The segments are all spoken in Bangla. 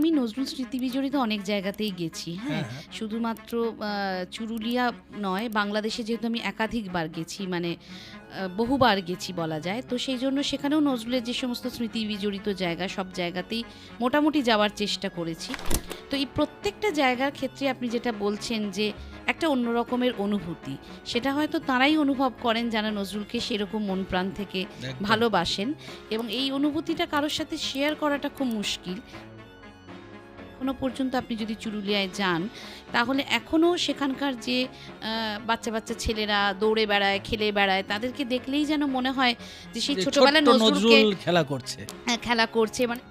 আমি নজরুল স্মৃতিবিজড়িত অনেক জায়গাতেই গেছি। হ্যাঁ, হ্যাঁ, হ্যাঁ। শুধুমাত্র চুরুলিয়া নয়, বাংলাদেশে যেহেতু আমি একাধিকবার গেছি, মানে বহুবার গেছি বলা যায়। তো সেই জন্য সেখানেও নজরুলের যে সমস্ত স্মৃতি বিজড়িত জায়গা, সব জায়গাতেই মোটামুটি যাওয়ার চেষ্টা করেছি। তো এই প্রত্যেকটা জায়গার ক্ষেত্রে আপনি যেটা বলছেন যে একটা অন্য রকমের অনুভূতি, সেটা হয়তো তাঁরাই অনুভব করেন যারা নজরুলকে সেরকম মন প্রাণ থেকে একদম। ভালোবাসেন, এবং এই অনুভূতিটা কারোর সাথে শেয়ার করাটা খুব মুশকিল। এখনো পর্যন্ত আপনি যদি চুরুলিয়ায় যান, তাহলে এখনও সেখানকার যে বাচ্চা বাচ্চা ছেলেরা দৌড়ে বেড়ায়, খেলে বেড়ায়, তাদেরকে দেখলেই যেন মনে হয় যে সেই যে ছোটবেলায় ছোট্ট নজরুলকে নজরুল খেলা করছে। খেলা করছে। মানে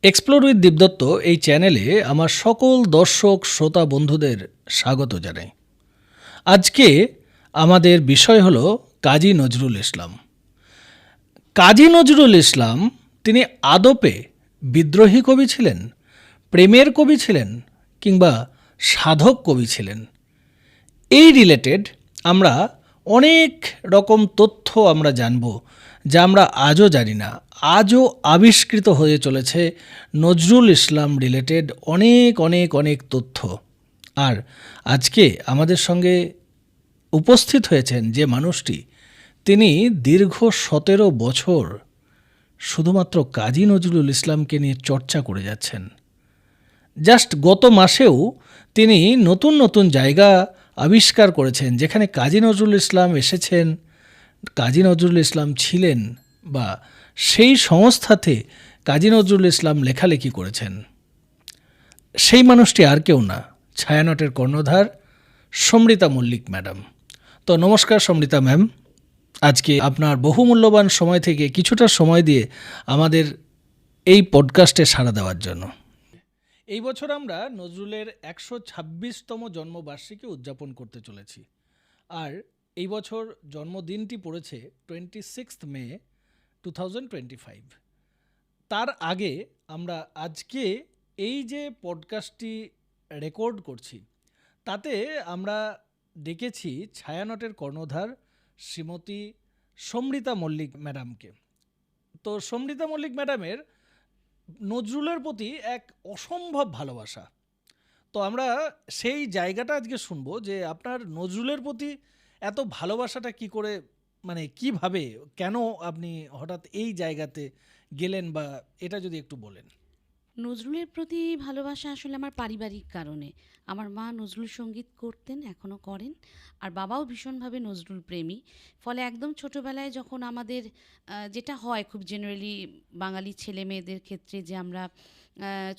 এক্সপ্লোর উইথ দীপদত্ত এই চ্যানেলে আমার সকল দর্শক শ্রোতা বন্ধুদের স্বাগত জানাই। আজকে আমাদের বিষয় হলো কাজী নজরুল ইসলাম। কাজী নজরুল ইসলাম তিনি আদপে বিদ্রোহী কবি ছিলেন, প্রেমের কবি ছিলেন, কিংবা সাধক কবি ছিলেন? এই রিলেটেড আমরা অনেক রকম তথ্য আমরা জানব, যা আমরা আজও জানি না। আজও আবিষ্কৃত হয়ে চলেছে নজরুল ইসলাম রিলেটেড অনেক অনেক অনেক তথ্য। আর আজকে আমাদের সঙ্গে উপস্থিত হয়েছেন যে মানুষটি, তিনি দীর্ঘ 17 বছর শুধুমাত্র কাজী নজরুল ইসলামকে নিয়ে চর্চা করে যাচ্ছেন। জাস্ট গত মাসেও তিনি নতুন নতুন জায়গা আবিষ্কার করেছেন যেখানে কাজী নজরুল ইসলাম এসেছেন, কাজী নজরুল ইসলাম ছিলেন, বা সেই সংস্থাতে কাজী নজরুল ইসলাম লেখালেখি করেছেন। সেই মানুষটি আর কেউ না, ছায়ানটের কর্ণধার সমৃতা মল্লিক ম্যাডাম। তো নমস্কার সমৃতা ম্যাম, আজকে আপনার বহুমূল্যবান সময় থেকে কিছুটা সময় দিয়ে আমাদের এই পডকাস্টে সাড়া দেওয়ার জন্য। এই বছর আমরা নজরুলের 126তম জন্মবার্ষিকী উদযাপন করতে চলেছি। আর এই বছর জন্মদিনটি পড়েছে 26 মে 2025। তার আগে আমরা আজকে এই যে পডকাস্টটি রেকর্ড করছি, তাতে আমরা ডেকেছি ছায়ানটের কর্ণধার শ্রীমতী সমৃতা মল্লিক ম্যাডামকে। তো সমৃতা মল্লিক ম্যাডামের নজরুলের প্রতি এক অসম্ভব ভালোবাসা। তো আমরা সেই জায়গাটা আজকে শুনবো যে আপনার নজরুলের প্রতি এত ভালোবাসাটা কি করে, মানে কিভাবে, কেন আপনি হঠাৎ এই জায়গাতে গেলেন, বা এটা যদি একটু বলেন। নজরুলের প্রতি ভালোবাসা আসলে আমার পারিবারিক কারণে। আমার মা নজরুল সঙ্গীত করতেন, এখনও করেন, আর বাবাও ভীষণভাবে নজরুল প্রেমী। ফলে একদম ছোটোবেলায় যখন আমাদের যেটা হয় খুব জেনারেলি বাঙালি ছেলে মেয়েদের ক্ষেত্রে, যে আমরা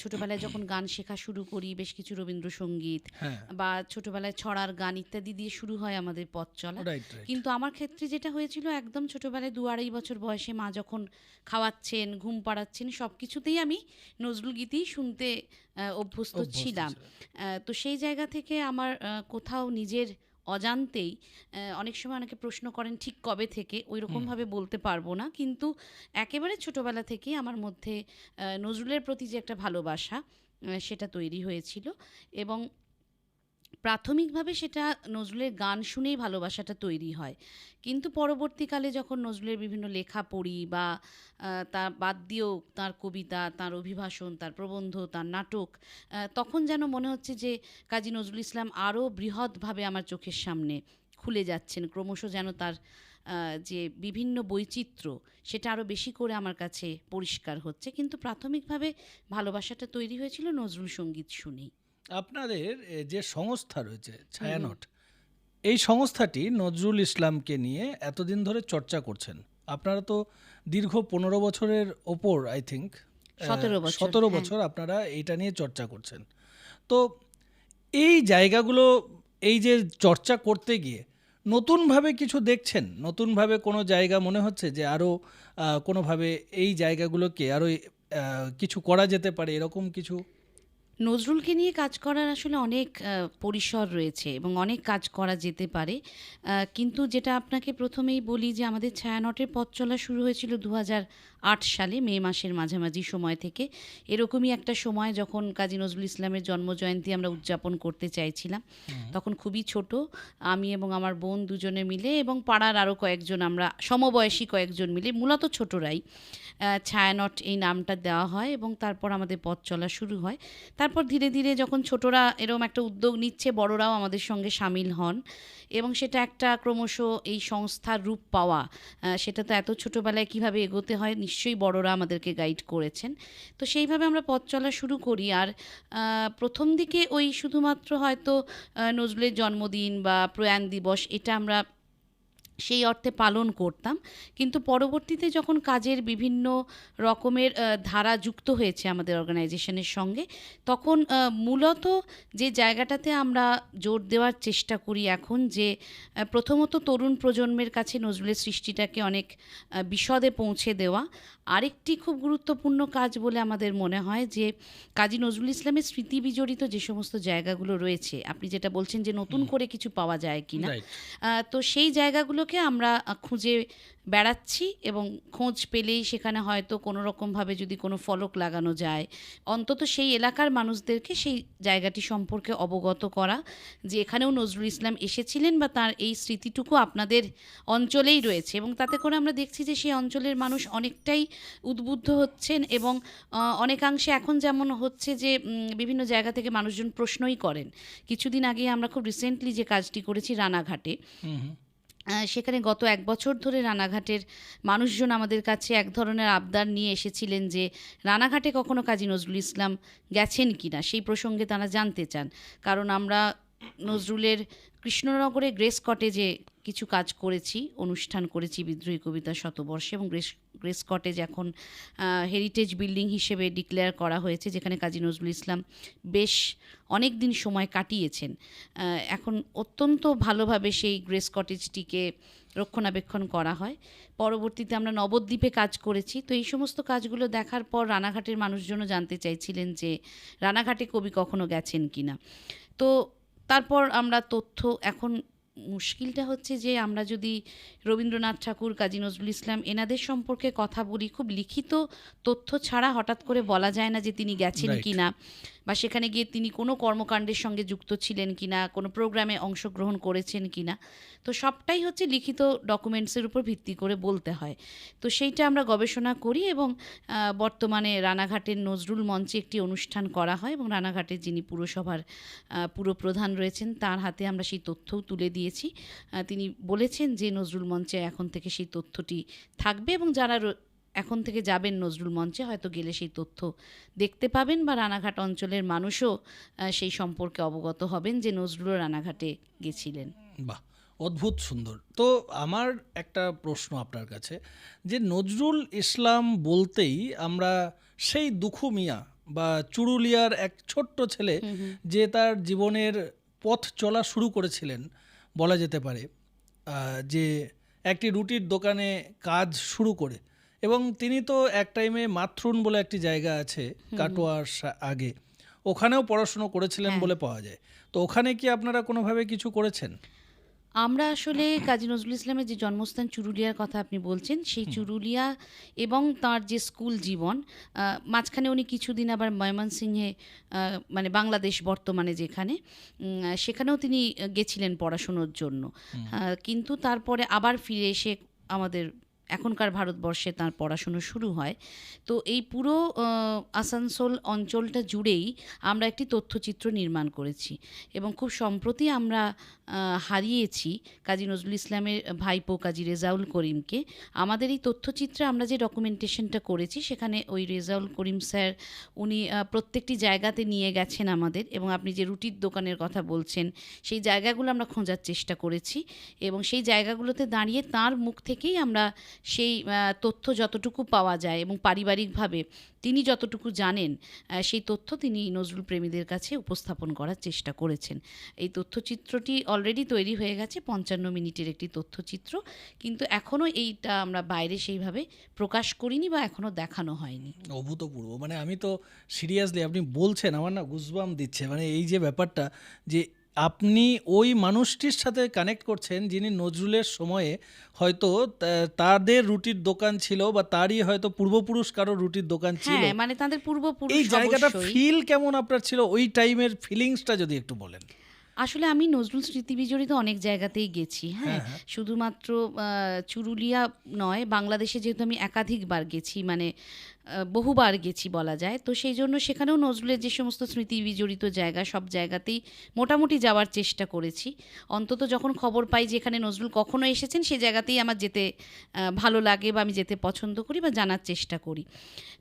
ছোটোবেলায় যখন গান শেখা শুরু করি, বেশ কিছু রবীন্দ্রসঙ্গীত হ্যাঁ, বা ছোটোবেলায় ছড়ার গান ইত্যাদি দিয়ে শুরু হয় আমাদের পথ চলা। Right right. কিন্তু আমার ক্ষেত্রে যেটা হয়েছিল, একদম ছোটোবেলায় 2-2.5 বছর বয়সে মা যখন খাওয়াচ্ছেন, ঘুম পাড়াচ্ছেন, সব কিছুতেই আমি নজরুল গীতিই শুনতে অভ্যস্ত ছিলাম। তো সেই জায়গা থেকে আমার কোথাও নিজের অজান্তেই, অনেক সময় অনেকে প্রশ্ন করেন ঠিক কবে থেকে, ওই রকমভাবে বলতে পারবো না, কিন্তু একেবারে ছোটোবেলা থেকেই আমার মধ্যে নজরুলের প্রতি যে একটা ভালোবাসা, সেটা তৈরি হয়েছিল। এবং প্রাথমিকভাবে সেটা নজরুলের গান শুনেই ভালোবাসাটা তৈরি হয়, কিন্তু পরবর্তীকালে যখন নজরুলের বিভিন্ন লেখা পড়ি, বা তা বাদ দিয়েও তাঁর কবিতা, তাঁর অভিভাষণ, তার প্রবন্ধ, তাঁর নাটক, তখন যেন মনে হচ্ছে যে কাজী নজরুল ইসলাম আরও বৃহৎভাবে আমার চোখের সামনে খুলে যাচ্ছেন, ক্রমশ যেন তার যে বিভিন্ন বৈচিত্র্য, সেটা আরও বেশি করে আমার কাছে পরিষ্কার হচ্ছে। কিন্তু প্রাথমিকভাবে ভালোবাসাটা তৈরি হয়েছিল নজরুল সঙ্গীত শুনেই। আপনাদের যে সংস্থা রয়েছে ছায়ানট, এই সংস্থাটি নজরুল ইসলামকে নিয়ে এতদিন ধরে চর্চা করছেন। আপনারা তো দীর্ঘ 15 বছরের ওপর, আই থিঙ্ক 17 বছর, 17 হ্যাঁ। বছর আপনারা এইটা নিয়ে চর্চা করছেন। তো এই জায়গাগুলো, এই যে চর্চা করতে গিয়ে নতুনভাবে কিছু দেখছেন, নতুনভাবে কোনো জায়গা মনে হচ্ছে যে আরও কোনোভাবে এই জায়গাগুলোকে আরও কিছু করা যেতে পারে, এরকম কিছু? নজরুলকে নিয়ে কাজ করার আসলে অনেক পরিসর রয়েছে এবং অনেক কাজ করা যেতে পারে। কিন্তু যেটা আপনাকে প্রথমেই বলি, যে আমাদের ছায়ানটের পথ চলা শুরু হয়েছিল সালে মে মাসের মাঝামাঝি সময় থেকে। এরকমই একটা সময় যখন কাজী নজরুল ইসলামের জন্মজয়ন্তী আমরা উদযাপন করতে চাইছিলাম। তখন খুবই ছোট, আমি এবং আমার বোন দুজনে মিলে এবং পাড়ার আরও কয়েকজন, আমরা সমবয়সী কয়েকজন মিলে, মূলত ছোটরাই, ছায়ানট এই নামটা দেওয়া হয় এবং তারপর আমাদের পথ চলা শুরু হয়। তারপর ধীরে ধীরে যখন ছোটরা এরকম একটা উদ্যোগ নিচ্ছে, বড়রাও আমাদের সঙ্গে সামিল হন এবং সেটা একটা ক্রমশ এই সংস্থার রূপ পাওয়া, সেটা তো এত ছোটোবেলায় কীভাবে এগোতে হয় নিশ্চয়ই বড়রা আমাদেরকে গাইড করেছেন। তো সেইভাবে আমরা পথ চলা শুরু করি। আর প্রথম দিকে ওই শুধুমাত্র হয়তো নজরুলের জন্মদিন বা প্রয়াণ দিবস এটা আমরা সেই অর্থে পালন করতাম, কিন্তু পরবর্তীতে যখন কাজের বিভিন্ন রকমের ধারা যুক্ত হয়েছে আমাদের অর্গানাইজেশনের সঙ্গে, তখন মূলত যে জায়গাটাতে আমরা জোর দেওয়ার চেষ্টা করি এখন, যে প্রথমত তরুণ প্রজন্মের কাছে নজরুলের সৃষ্টিটাকে অনেক বিশদে পৌঁছে দেওয়া। আরেকটি খুব গুরুত্বপূর্ণ কাজ বলে আমাদের মনে হয় যে কাজী নজরুল ইসলামের স্মৃতি বিজড়িত যে সমস্ত জায়গাগুলো রয়েছে, আপনি যেটা বলছেন যে নতুন করে কিছু পাওয়া যায় কিনা, তো সেই জায়গাগুলোকে আমরা খুঁজে বেড়াচ্ছি এবং খোঁজ পেলেই সেখানে হয়তো কোনো রকমভাবে যদি কোনো ফলক লাগানো যায়, অন্তত সেই এলাকার মানুষদেরকে সেই জায়গাটি সম্পর্কে অবগত করা যে এখানেও নজরুল ইসলাম এসেছিলেন বা তার এই স্মৃতিটুকু আপনাদের অঞ্চলেই রয়েছে। এবং তাতে করে আমরা দেখছি যে সেই অঞ্চলের মানুষ অনেকটাই উদ্বুদ্ধ হচ্ছেন এবং অনেকাংশে এখন যেমন হচ্ছে যে বিভিন্ন জায়গা থেকে মানুষজন প্রশ্নই করেন। কিছুদিন আগে আমরা খুব রিসেন্টলি যে কাজটি করেছি রানাঘাটে, সেখানে গত 1 বছর ধরে রানাঘাটের মানুষজন আমাদের কাছে এক ধরনের আবদার নিয়ে এসেছিলেন যে রানাঘাটে কখনো কাজী নজরুল ইসলাম গেছেন কিনা, সেই প্রসঙ্গে তারা জানতে চান। কারণ আমরা নজরুলের কৃষ্ণনগরে গ্রেস কটেজে কিছু কাজ করেছি, অনুষ্ঠান করেছি বিদ্রোহী কবিতা শতবর্ষে, এবং গ্রেস কটেজ এখন হেরিটেজ বিল্ডিং হিসেবে ডিক্লেয়ার করা হয়েছে, যেখানে কাজী নজরুল ইসলাম বেশ অনেক দিন সময় কাটিয়েছেন। এখন অত্যন্ত ভালোভাবে সেই গ্রেস কটেজটিকে রক্ষণাবেক্ষণ করা হয়। পরবর্তীতে আমরা নবদ্বীপে কাজ করেছি। তো এই সমস্ত কাজগুলো দেখার পর রানাঘাটের মানুষজনও জানতে চাইছিলেন যে রানাঘাটে কবি কখনো গেছেন কিনা। তো তারপর আমরা তথ্য, এখন মুশকিলটা হচ্ছে যে আমরা যদি রবীন্দ্রনাথ ঠাকুর, কাজী নজরুল ইসলাম এনাদের সম্পর্কে কথা বলি, খুব লিখিত তথ্য ছাড়া হঠাৎ করে বলা যায় না যে তিনি গেছেন কিনা বা সেখানে গিয়ে তিনি কোনো কর্মকাণ্ডের সঙ্গে যুক্ত ছিলেন কিনা, কোনো প্রোগ্রামে অংশগ্রহণ করেছেন কিনা। তো সবটাই হচ্ছে লিখিত ডকুমেন্টসের উপর ভিত্তি করে বলতে হয়। তো সেইটা আমরা গবেষণা করি এবং বর্তমানে রানাঘাটের নজরুল মঞ্চে একটি অনুষ্ঠান করা হয় এবং রানাঘাটের যিনি পুরসভার পুরপ্রধান রয়েছেন তার হাতে আমরা সেই তথ্যও তুলে দিয়েছি। তিনি বলেছেন যে নজরুল মঞ্চে এখন থেকে সেই তথ্যটি থাকবে এবং যারা এখন থেকে যাবেন নজরুল মঞ্চে হয়তো গেলে সেই তথ্য দেখতে পাবেন বা রানাঘাট অঞ্চলের মানুষও সেই সম্পর্কে অবগত হবেন যে নজরুলও রানাঘাটে গেছিলেন। বাহ, অদ্ভুত সুন্দর। তো আমার একটা প্রশ্ন আপনার কাছে, যে নজরুল ইসলাম বলতেই আমরা সেই দুখু মিয়া বা চুরুলিয়ার এক ছোট্ট ছেলে যে তার জীবনের পথ চলা শুরু করেছিলেন বলা যেতে পারে, যে একটি রুটির দোকানে কাজ শুরু করে, এবং তিনি তো এক টাইমে মাথরুন বলে একটি জায়গা আছে কাটোয়ার আগে, ওখানেও পড়াশুনো করেছিলেন বলে পাওয়া যায়। তো ওখানে কি আপনারা কোনোভাবে কিছু করেছেন? আমরা আসলে কাজী নজরুল ইসলামের যে জন্মস্থান চুরুলিয়ার কথা আপনি বলছেন, সেই চুরুলিয়া এবং তার যে স্কুল জীবন, মাঝখানে উনি কিছুদিন আবার ময়মনসিংহে, মানে বাংলাদেশ বর্তমানে যেখানে, সেখানেও তিনি গেছিলেন পড়াশুনোর জন্য। কিন্তু তারপরে আবার ফিরে এসে আমাদের এখনকার ভারতবর্ষে তার পড়াশুনো শুরু হয়। তো এই পুরো আসানসোল অঞ্চলটা জুড়েই আমরা একটি তথ্যচিত্র নির্মাণ করেছি এবং খুব সম্প্রতি আমরা হারিয়েছি কাজী নজরুল ইসলামের ভাইপো কাজী রেজাউল করিমকে। আমাদের এই তথ্যচিত্রে আমরা যে ডকুমেন্টেশনটা করেছি সেখানে ওই রেজাউল করিম স্যার উনি প্রত্যেকটি জায়গাতে নিয়ে গেছেন আমাদের, এবং আপনি যে রুটির দোকানের কথা বলছেন সেই জায়গাগুলো আমরা খোঁজার চেষ্টা করেছি এবং সেই জায়গাগুলোতে দাঁড়িয়ে তার মুখ থেকেই আমরা সেই তথ্য যতটুকু পাওয়া যায় এবং পারিবারিকভাবে তিনি যতটুকু জানেন সেই তথ্য তিনি নজরুল প্রেমীদের কাছে উপস্থাপন করার চেষ্টা করেছেন। এই তথ্যচিত্রটি অলরেডি তৈরি হয়ে গেছে, 55 মিনিটের একটি তথ্যচিত্র, কিন্তু এখনও এইটা আমরা বাইরে সেইভাবে প্রকাশ করিনি বা এখনও দেখানো হয়নি। অভূতপূর্ব, মানে আমি তো সিরিয়াসলি, আপনি বলছেন আমার না গুজবাম্প দিচ্ছে, মানে এই যে ব্যাপারটা যে আপনি ওই মানুষটির সাথে কানেক্ট করছেন যিনি নজরুলের সময়ে হয়তো তাদের রুটির দোকান ছিল, বা তারই হয়তো পূর্বপুরুষ কারো রুটির দোকান ছিল। হ্যাঁ, মানে তাদের পূর্বপুরুষ এই জায়গাটা অবশ্যই। ফিল কেমন আপনার ছিল, ওই টাইমের ফিলিংসটা যদি একটু বলেন। আসলে আমি নজরুল স্মৃতি বিজড়িত অনেক জায়গাতেই গেছি। হ্যাঁ, শুধুমাত্র চুরুলিয়া নয়, বাংলাদেশে যেহেতু আমি একাধিকবার গেছি, মানে বহুবার গেছি বলা যায়, তো সেই জন্য সেখানেও নজরুলের যে সমস্ত স্মৃতি বিজড়িত জায়গা, সব জায়গাতেই মোটামুটি যাওয়ার চেষ্টা করেছি। অন্তত যখন খবর পাই যে এখানে নজরুল কখনো এসেছেন, সে জায়গাতেই আমার যেতে ভালো লাগে, বা আমি যেতে পছন্দ করি বা জানার চেষ্টা করি।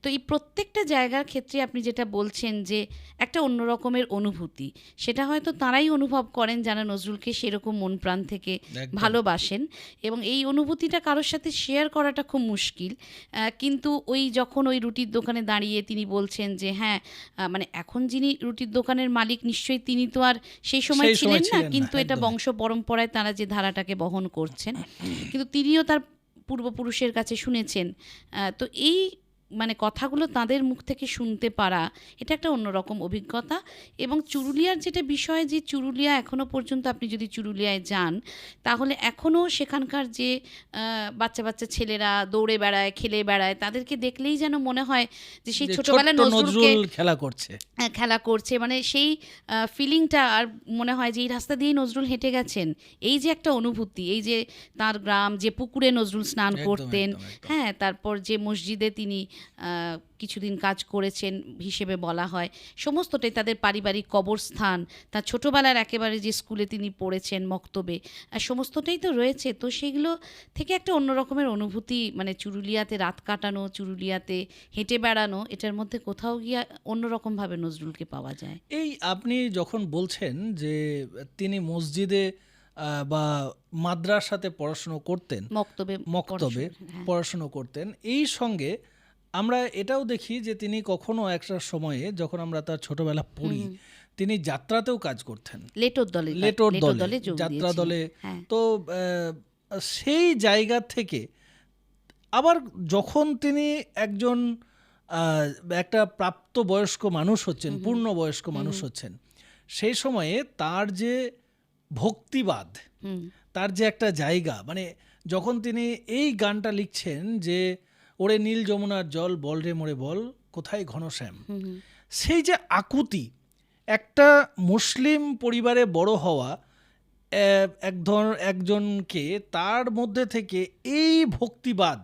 তো এই প্রত্যেকটা জায়গার ক্ষেত্রে আপনি যেটা বলছেন যে একটা অন্য রকমের অনুভূতি, সেটা হয়তো তারাই অনুভব করেন যারা নজরুলকে সেরকম মন প্রাণ থেকে একদম। ভালোবাসেন, এবং এই অনুভূতিটা কারোর সাথে শেয়ার করাটা খুব মুশকিল। কিন্তু ওই যখন ওই রুটির দোকানে দাঁড়িয়ে তিনি বলছেন যে হ্যাঁ, মানে এখন যিনি রুটির দোকানের মালিক নিশ্চয়ই তিনি তো আর সেই সময় সেই সময় ছিলেন না, ছিলেন না, কিন্তু এটা একদমই। বংশ পরম্পরায় তারা যে ধারাটাকে বহন করছেন, কিন্তু তিনিও তার পূর্বপুরুষের কাছে শুনেছেন। তো এই মানে কথাগুলো তাদের মুখ থেকে শুনতে পারা, এটা একটা অন্যরকম অভিজ্ঞতা। এবং চুরুলিয়ার যেটা বিষয়, যে চুরুলিয়া এখনও পর্যন্ত আপনি যদি চুরুলিয়ায় যান, তাহলে এখনও সেখানকার যে বাচ্চা বাচ্চা ছেলেরা দৌড়ে বেড়ায়, খেলে বেড়ায়, তাদেরকে দেখলেই যেন মনে হয় যে সেই যে ছোটবেলায় ছোট্ট নজরুলকে নজরুল খেলা করছে। খেলা করছে, মানে সেই ফিলিংটা, আর মনে হয় যে এই রাস্তা দিয়েই নজরুল হেঁটে গেছেন। এই যে একটা অনুভূতি, এই যে তার গ্রাম, যে পুকুরে নজরুল স্নান একদম, করতেন, একদম, একদম। হ্যাঁ, তারপর যে মসজিদে তিনি কিছুদিন কাজ করেছেন হিসেবে বলা হয়, সমস্তটাই তাদের পারিবারিক কবরস্থান, তার ছোটোবেলার একেবারে যে স্কুলে তিনি পড়েছেন মক্তবে, সমস্তটাই তো রয়েছে। তো সেগুলো থেকে একটা অন্য রকমের অনুভূতি, মানে চুরুলিয়াতে রাত কাটানো, চুরুলিয়াতে হেঁটে বেড়ানো, এটার মধ্যে কোথাও গিয়ে অন্যরকমভাবে নজরুলকে পাওয়া যায়। এই আপনি যখন বলছেন যে তিনি মসজিদে বা মাদ্রাসাতে পড়াশুনো করতেন, মক্তবে মক্তবে হ্যাঁ। পড়াশুনো করতেন, এই সঙ্গে আমরা এটাও দেখি যে তিনি কখনো একটা সময়ে, যখন আমরা তার ছোটবেলা পড়ি, তিনি যাত্রাতেও কাজ করতেন, লেটোর দলে লেটোর দলে, যোগ যাত্রা দিয়েছিলেন। দলে। হ্যাঁ। তো সেই জায়গা থেকে আবার যখন তিনি একজন আহ, একটা প্রাপ্তবয়স্ক মানুষ হচ্ছেন, পূর্ণবয়স্ক মানুষ হচ্ছেন, সেই সময়ে তার যে ভক্তিবাদ, তার যে একটা জায়গা, মানে যখন তিনি এই গানটা লিখছেন যে ওরে নীল যমুনার জল বল রে মোরে বল কোথায় ঘনশ্যাম, সেই যে আকুতি, একটা মুসলিম পরিবারে বড় হওয়া একজনকে, তার মধ্যে থেকে এই ভক্তিবাদ,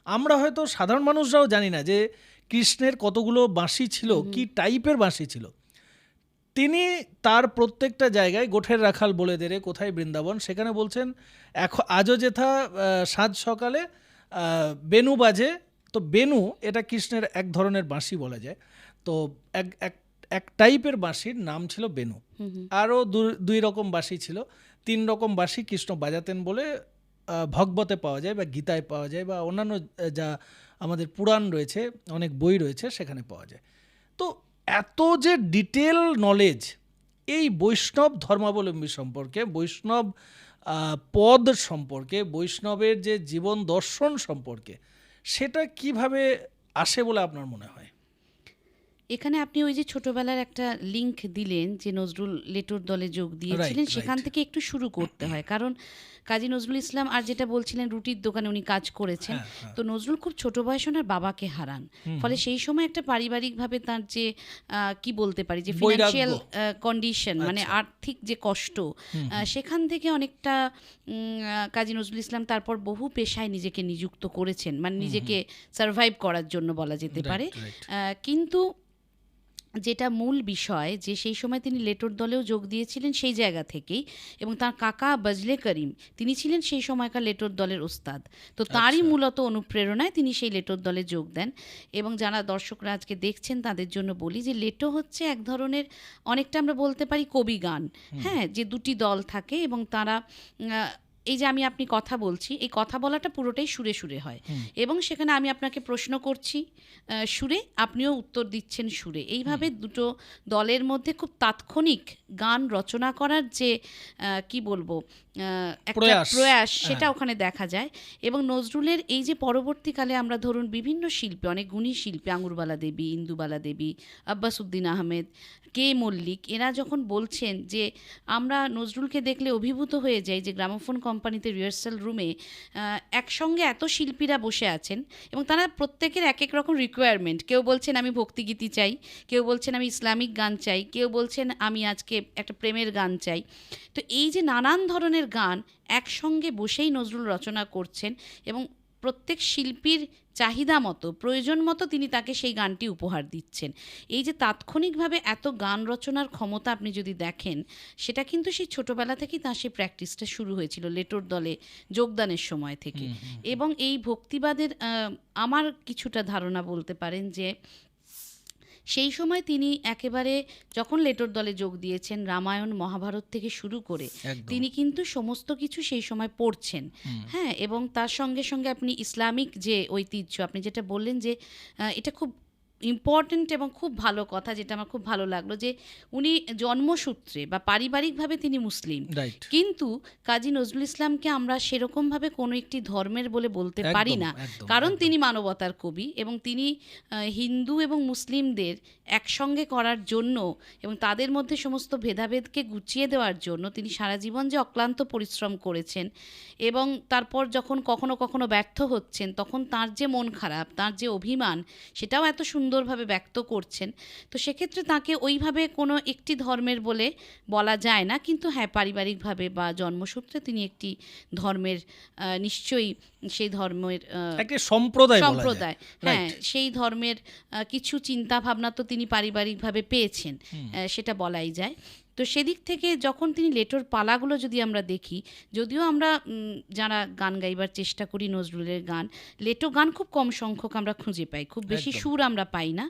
আমরা হয়তো সাধারণ মানুষরাও জানি না যে কৃষ্ণের কতগুলো বাঁশি ছিল, কি টাইপের বাঁশি ছিল। তিনি তার প্রত্যেকটা জায়গায় গোঠের রাখাল বলে দেরে কোথায় বৃন্দাবন, সেখানে বলছেন আজও যেথা সাঁঝ সকালে বেনু বাজে। তো বেনু এটা কৃষ্ণের এক ধরনের বাঁশি বলা যায়। তো এক এক এক টাইপের বাঁশির নাম ছিল বেনু। আরও দুই রকম বাঁশি ছিল, 3 রকম বাঁশি কৃষ্ণ বাজাতেন বলে ভগবতে পাওয়া যায়, বা গীতায় পাওয়া যায়, বা অন্যান্য যা আমাদের পুরাণ রয়েছে, অনেক বই রয়েছে, সেখানে পাওয়া যায়। তো এত যে ডিটেল নলেজ এই বৈষ্ণব ধর্মাবলম্বী সম্পর্কে, বৈষ্ণব পদ সম্পর্কে, বৈষ্ণবের যে জীবন দর্শন সম্পর্কে, সেটা কিভাবে আসে বলে আপনার মনে হয়? এখানে আপনি ওই যে ছোটবেলার একটা লিংক দিলেন যে নজরুল লেটোর দলে যোগ দিয়েছিলেন, Right, সেখান right. থেকে একটু শুরু করতে হয়। কারণ কাজী নজরুল ইসলাম, আর যেটা বলছিলেন রুটির দোকানে উনি কাজ করেছেন, তো নজরুল খুব ছোট বয়সে ওনার বাবাকে হারান। ফলে সেই সময় একটা পারিবারিকভাবে তার যে কি বলতে পারি, যে ফিনান্সিয়াল কন্ডিশন, মানে আর্থিক যে কষ্ট, সেখান থেকে অনেকটা কাজী নজরুল ইসলাম তারপর বহু পেশায় নিজেকে নিযুক্ত করেছেন, মানে নিজেকে সার্ভাইভ করার জন্য বলা যেতে পারে। কিন্তু যেটা মূল বিষয়, যে সেই সময় তিনি লেটোর দলেও যোগ দিয়েছিলেন সেই জায়গা থেকেই, এবং তার কাকা বজলে করিম, তিনি ছিলেন সেই সময়কার লেটোর দলের ওস্তাদ। তো তারই মূলত অনুপ্রেরণায় তিনি সেই লেটোর দলে যোগ দেন। এবং যারা দর্শকরা আজকে দেখছেন তাদের জন্য বলি যে লেটো হচ্ছে এক ধরনের, অনেকটা আমরা বলতে পারি কবি গান, হ্যাঁ, যে দুটি দল থাকে এবং তারা এই যে আপনি কথা বলছি, এই কথা বলাটা পুরোটাই সুরে সুরে হয়, এবং সেখানে আমি আপনাকে প্রশ্ন করছি সুরে, আপনিও উত্তর দিচ্ছেন সুরে। এইভাবে দুটো দলের মধ্যে খুব তাৎক্ষণিক গান রচনা করার যে কি বলবো একটা প্রয়াস, সেটা ওখানে দেখা যায়। এবং নজরুলের এই যে পরবর্তীকালে আমরা ধরুন বিভিন্ন শিল্পী, অনেক গুণী শিল্পী, আঙুরবালা দেবী, ইন্দুবালা দেবী, আব্বাস উদ্দিন আহমেদ, কে মল্লিক, এরা যখন বলছেন যে আমরা নজরুলকে দেখলে অভিভূত হয়ে যাই, যে গ্রামোফোন কোম্পানিতে রিহার্সাল রুমে একসঙ্গে এত শিল্পীরা বসে আছেন এবং তারা প্রত্যেকের এক এক রকম রিকোয়ারমেন্ট। কেউ বলছেন আমি ভক্তিগীতি চাই, কেউ বলছেন আমি ইসলামিক গান চাই, কেউ বলছেন আমি আজকে একটা প্রেমের গান চাই। তো এই যে নানান ধরনের গান একসঙ্গে বসেই নজরুল রচনা করছেন, এবং প্রত্যেক শিল্পীর চাহিদা মতো, প্রয়োজন মতো তিনি তাকে সেই গানটি উপহার দিচ্ছেন। এই যে তাৎক্ষণিকভাবে এত গান রচনার ক্ষমতা আপনি যদি দেখেন, সেটা কিন্তু সেই ছোটবেলা থেকেই তার সেই প্র্যাকটিসটা শুরু হয়েছিল, লেটোর দলে যোগদানের সময় থেকে। এবং এই ভক্তিবাদের আমার কিছুটা ধারণা বলতে পারেন যে সেই সময় তিনি একেবারে যখন লেটোর দলে যোগ দিয়েছেন, রামায়ণ মহাভারত থেকে শুরু করে তিনি কিন্তু সমস্ত কিছু সেই সময় পড়ছেন। হ্যাঁ, এবং তার সঙ্গে সঙ্গে আপনি ইসলামিক যে ঐতিহ্য, আপনি যেটা বললেন যে এটা খুব ইম্পর্ট্যান্ট এবং খুব ভালো কথা, যেটা আমার খুব ভালো লাগলো, যে উনি জন্মসূত্রে বা পারিবারিকভাবে তিনি মুসলিম, কিন্তু কাজী নজরুল ইসলামকে আমরা সেরকমভাবে কোনো একটি ধর্মের বলে বলতে পারি না, কারণ তিনি মানবতার কবি, এবং তিনি হিন্দু এবং মুসলিমদের একসঙ্গে করার জন্য এবং তাদের মধ্যে সমস্ত ভেদাভেদকে গুছিয়ে দেওয়ার জন্য তিনি সারা জীবন যে অক্লান্ত পরিশ্রম করেছেন, এবং তারপর যখন কখনো কখনো ব্যর্থ হচ্ছেন, তখন তার যে মন খারাপ, তার যে অভিমান, সেটাও এত সুন্দরভাবে ব্যক্ত করছেন। তো সেক্ষেত্রে তাকে ওইভাবে কোনো একটি ধর্মের বলে বলা যায় না, কিন্তু হ্যাঁ, পারিবারিকভাবে বা জন্মসূত্রে তিনি একটি ধর্মের নিশ্চয়ই সেই ধর্মের একটা সম্প্রদায়, হ্যাঁ, সেই ধর্মের কিছু চিন্তা ভাবনা তো তিনি পারিবারিকভাবে পেয়েছেন, সেটা বলাই যায়। তো সেদিক থেকে যখন তিনি লেটোর পালাগুলো যদি আমরা দেখি, যদিও আমরা যারা গান গাইবার চেষ্টা করি নজরুলের গান, লেটো গান খুব কম সংখ্যক আমরা খুঁজে পাই, খুব বেশি সুর আমরা পাই না,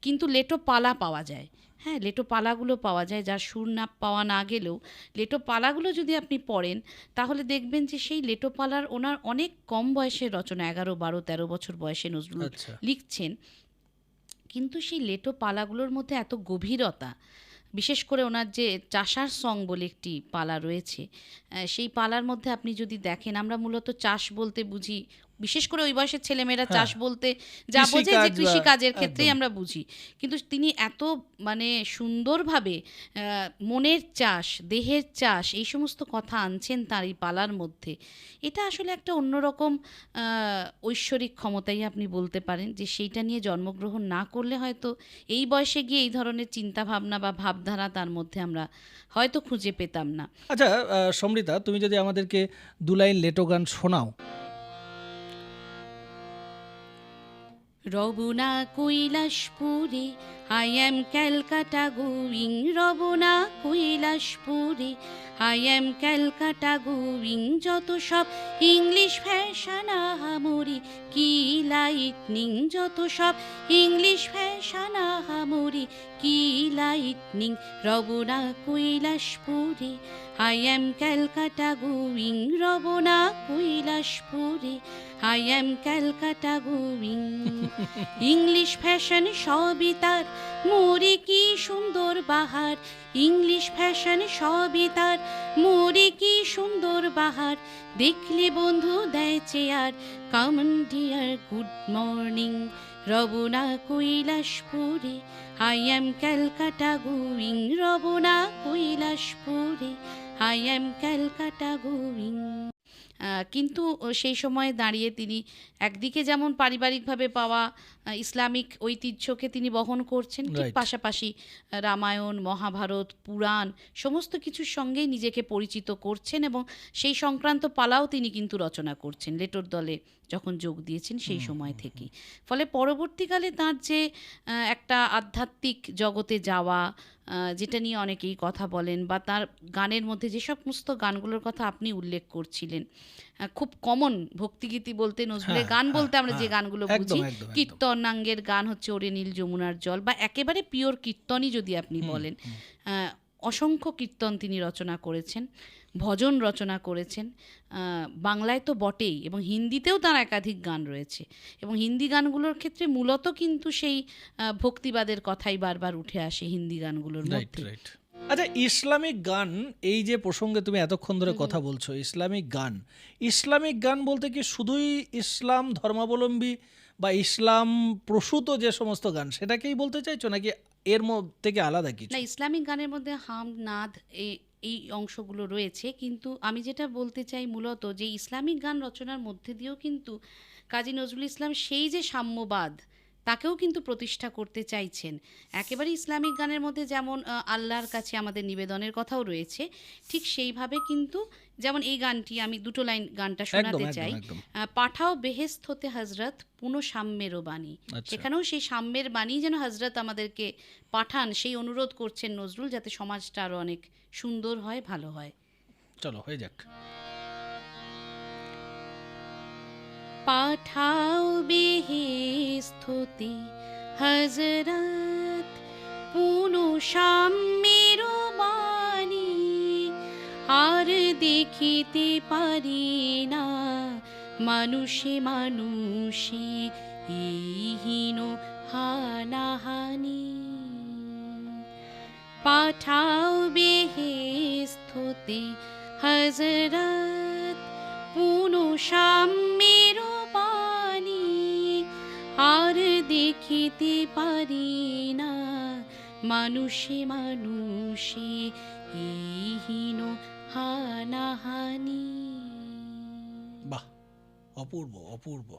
কিন্তু লেটো পালা পাওয়া যায়। হ্যাঁ, লেটো পালাগুলো পাওয়া যায়, যার সুর না পাওয়া না গেলেও লেটো পালাগুলো যদি আপনি পড়েন, তাহলে দেখবেন যে সেই লেটো পালার ওনার অনেক কম বয়সের রচনা, 11, 12, 13 বছর বয়সে নজরুল লিখছেন, কিন্তু সেই লেটো পালাগুলোর মধ্যে এত গভীরতা, বিশেষ করে ওনার যে চাষার সং বলে একটি পালা রয়েছে, সেই পালার মধ্যে আপনি যদি দেখেন, আমরা মূলত চাষ বলতে বুঝি, বিশেষ করে ওই বয়সের ছেলেমেয়েরা চাষ বলতে যা বোঝে যে কৃষিকাজের ক্ষেত্রেই আমরা বুঝি, কিন্তু তিনি এত মানে সুন্দরভাবে মনের চাষ, দেহের চাষ, এই সমস্ত কথা আনছেন তার এই পালার মধ্যে। এটা আসলে একটা অন্যরকম ঐশ্বরিক ক্ষমতাই আপনি বলতে পারেন, যে সেইটা নিয়ে জন্মগ্রহণ না করলে হয়তো এই বয়সে গিয়ে এই ধরনের চিন্তাভাবনা বা ভাবধারা তার মধ্যে আমরা হয়তো খুঁজে পেতাম না। আচ্ছা সমৃতা, তুমি যদি আমাদেরকে 2 লাইন লেটো গান শোনাও। রবনা কৈলাসপুরে, I am Calcutta going, রবনা কৈলাসপুরে, I am Calcutta going, যত সব ইংলিশ ফ্যাশন আহামরি, কি লাইটনিং, যত সব ইংলিশ ফ্যাশন আহামরি, কি লাইটনিং, রবনা কৈলাসপুরে, I am Calcutta going, রবনা কৈলাসপুরে, I am Calcutta going, English fashion সবই তার, মোরে কি সুন্দর বাহার, ইংলিশ ফ্যাশন সবই তার, মোরে কি সুন্দর বাহার, দেখলে বন্ধু দেয় chair, come on dear good morning, রবনা কৈলাসপুরে, I am Calcutta going, রবনা কৈলাসপুরে, I am Calcutta going। কিন্তু সেই সময়ে দাঁড়িয়ে তিনি একদিকে যেমন পারিবারিকভাবে পাওয়া ইসলামিক ঐতিহ্যকে তিনি বহন করছেন, ঠিক পাশাপাশি রামায়ণ, মহাভারত, পুরাণ সমস্ত কিছুর সঙ্গেই নিজেকে পরিচিত করছেন, এবং সেই সংক্রান্ত পালাও তিনি কিন্তু রচনা করছেন লেটোর দলে যখন যোগ দিয়েছেন সেই সময় থেকেই। ফলে পরবর্তীকালে তার যে একটা আধ্যাত্মিক জগতে যাওয়া, যেটা নিয়ে অনেকেই কথা বলেন, বা তার গানের মধ্যে যে সমস্ত গানগুলোর কথা আপনি উল্লেখ করছিলেন, খুব কমন ভক্তিগীতি বলতে, নজরুলের গান বলতে আমরা যে গানগুলো বুঝি, কীর্তনাঙ্গের গান হচ্ছে ওরে নীল যমুনার জল, বা একেবারে পিওর কীর্তনই যদি আপনি বলেন, অসংখ্য কীর্তন তিনি রচনা করেছেন। ভজন রচনা করেছেন। বাংলায় তো বটেই, এবং হিন্দিতেও তার একাধিক গান রয়েছে, এবং হিন্দি গানগুলোর ক্ষেত্রে মূলত কিন্তু সেই ভক্তিবাদের কথাই বারবার উঠে আসে হিন্দি গানগুলোর রাইট মধ্যে। রাইট। আচ্ছা, ইসলামিক গান, এই যে প্রসঙ্গে তুমি এতক্ষণ ধরে কথা বলছো, ইসলামিক গান বলতে কি শুধুই ইসলাম ধর্মাবলম্বী বা ইসলাম প্রসূত যে সমস্ত গান সেটাকেই বলতে চাইছো, নাকি এর থেকে আলাদা কিছু? না, ইসলামিক গানের মধ্যে হাম, নাদ, এই অংশগুলো রয়েছে, কিন্তু আমি যেটা বলতে চাই মূলত যে ইসলামিক গান রচনার মধ্যে দিয়েও কিন্তু কাজী নজরুল ইসলাম সেই যে সাম্যবাদ তাকেও কিন্তু প্রতিষ্ঠা করতে চাইছেন। একেবারে ইসলামিক গানের মধ্যে যেমন আল্লাহর কাছে আমাদের নিবেদনের কথাও রয়েছে, ঠিক সেইভাবে কিন্তু যেমন এই গানটি আমি দুটো লাইন গানটা শোনাতে চাই। পাঠাও বেহেস্ত হতে হজরত পুনঃ সাম্যেরও বাণী। সেখানেও সেই সাম্যের বাণী যেন হজরত আমাদেরকে পাঠান, সেই অনুরোধ করছেন নজরুল, যাতে সমাজটা আরো অনেক সুন্দর হয়, ভালো হয়। চলো হয়ে যাক। পাঠাও বেহেস্ত হতে হজরত পুনঃ সাম্যেরও বাণী, আর দেখিতে পারি না মানুষে মানুষে এই হীন হানাহানি। পাঠাও বেহেস্ত হতে হজরত পুনঃ সাম্যেরও বাণী, আর দেখিতে পারি না মানুষে মানুষে এই হীন হানাহানি। বাহ, অপূর্ব অপূর্ব।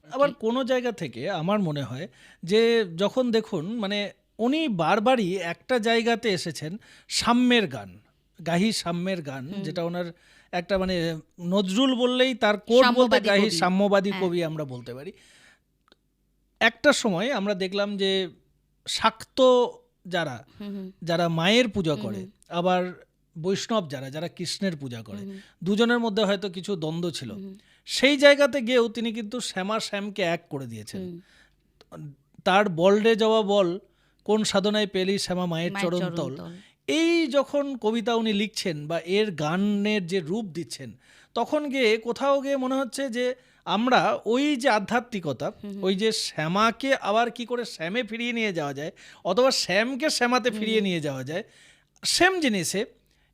আবার কোনো জায়গা থেকে আমার মনে হয় যে যখন দেখুন মানে উনি বারবারই একটা জায়গাতে এসেছেন, সাম্যের গান, গাহি সাম্যের গান, যেটা ওনার একটা মানে নজরুল বললেই তার কোড বলতে গাহি সাম্যবাদী কবি আমরা বলতে পারি। একটা সময় আমরা দেখলাম যে শাক্ত যারা মায়ের পূজা করে, আবার বৈষ্ণব যারা কৃষ্ণের পূজা করে, দুজনের মধ্যে হয়তো কিছু দ্বন্দ্ব ছিল। সেই জায়গাতে গিয়েও তিনি কিন্তু শ্যামকে এক করে দিয়েছেন। তার বলডে যাওয়া বল কোন সাধনায় পেলি শ্যামা মায়ের চরণতল, এই যখন কবিতা উনি লিখছেন বা এর গানের যে রূপ দিচ্ছেন, তখন গিয়ে কোথাও গিয়ে মনে হচ্ছে যে আমরা ওই যে আধ্যাত্মিকতা, ওই যে শ্যামাকে আবার কি করে শ্যামে ফিরিয়ে নিয়ে যাওয়া যায়, অথবা শ্যামকে শ্যামাতে ফিরিয়ে নিয়ে যাওয়া যায়, সেম জিনিসে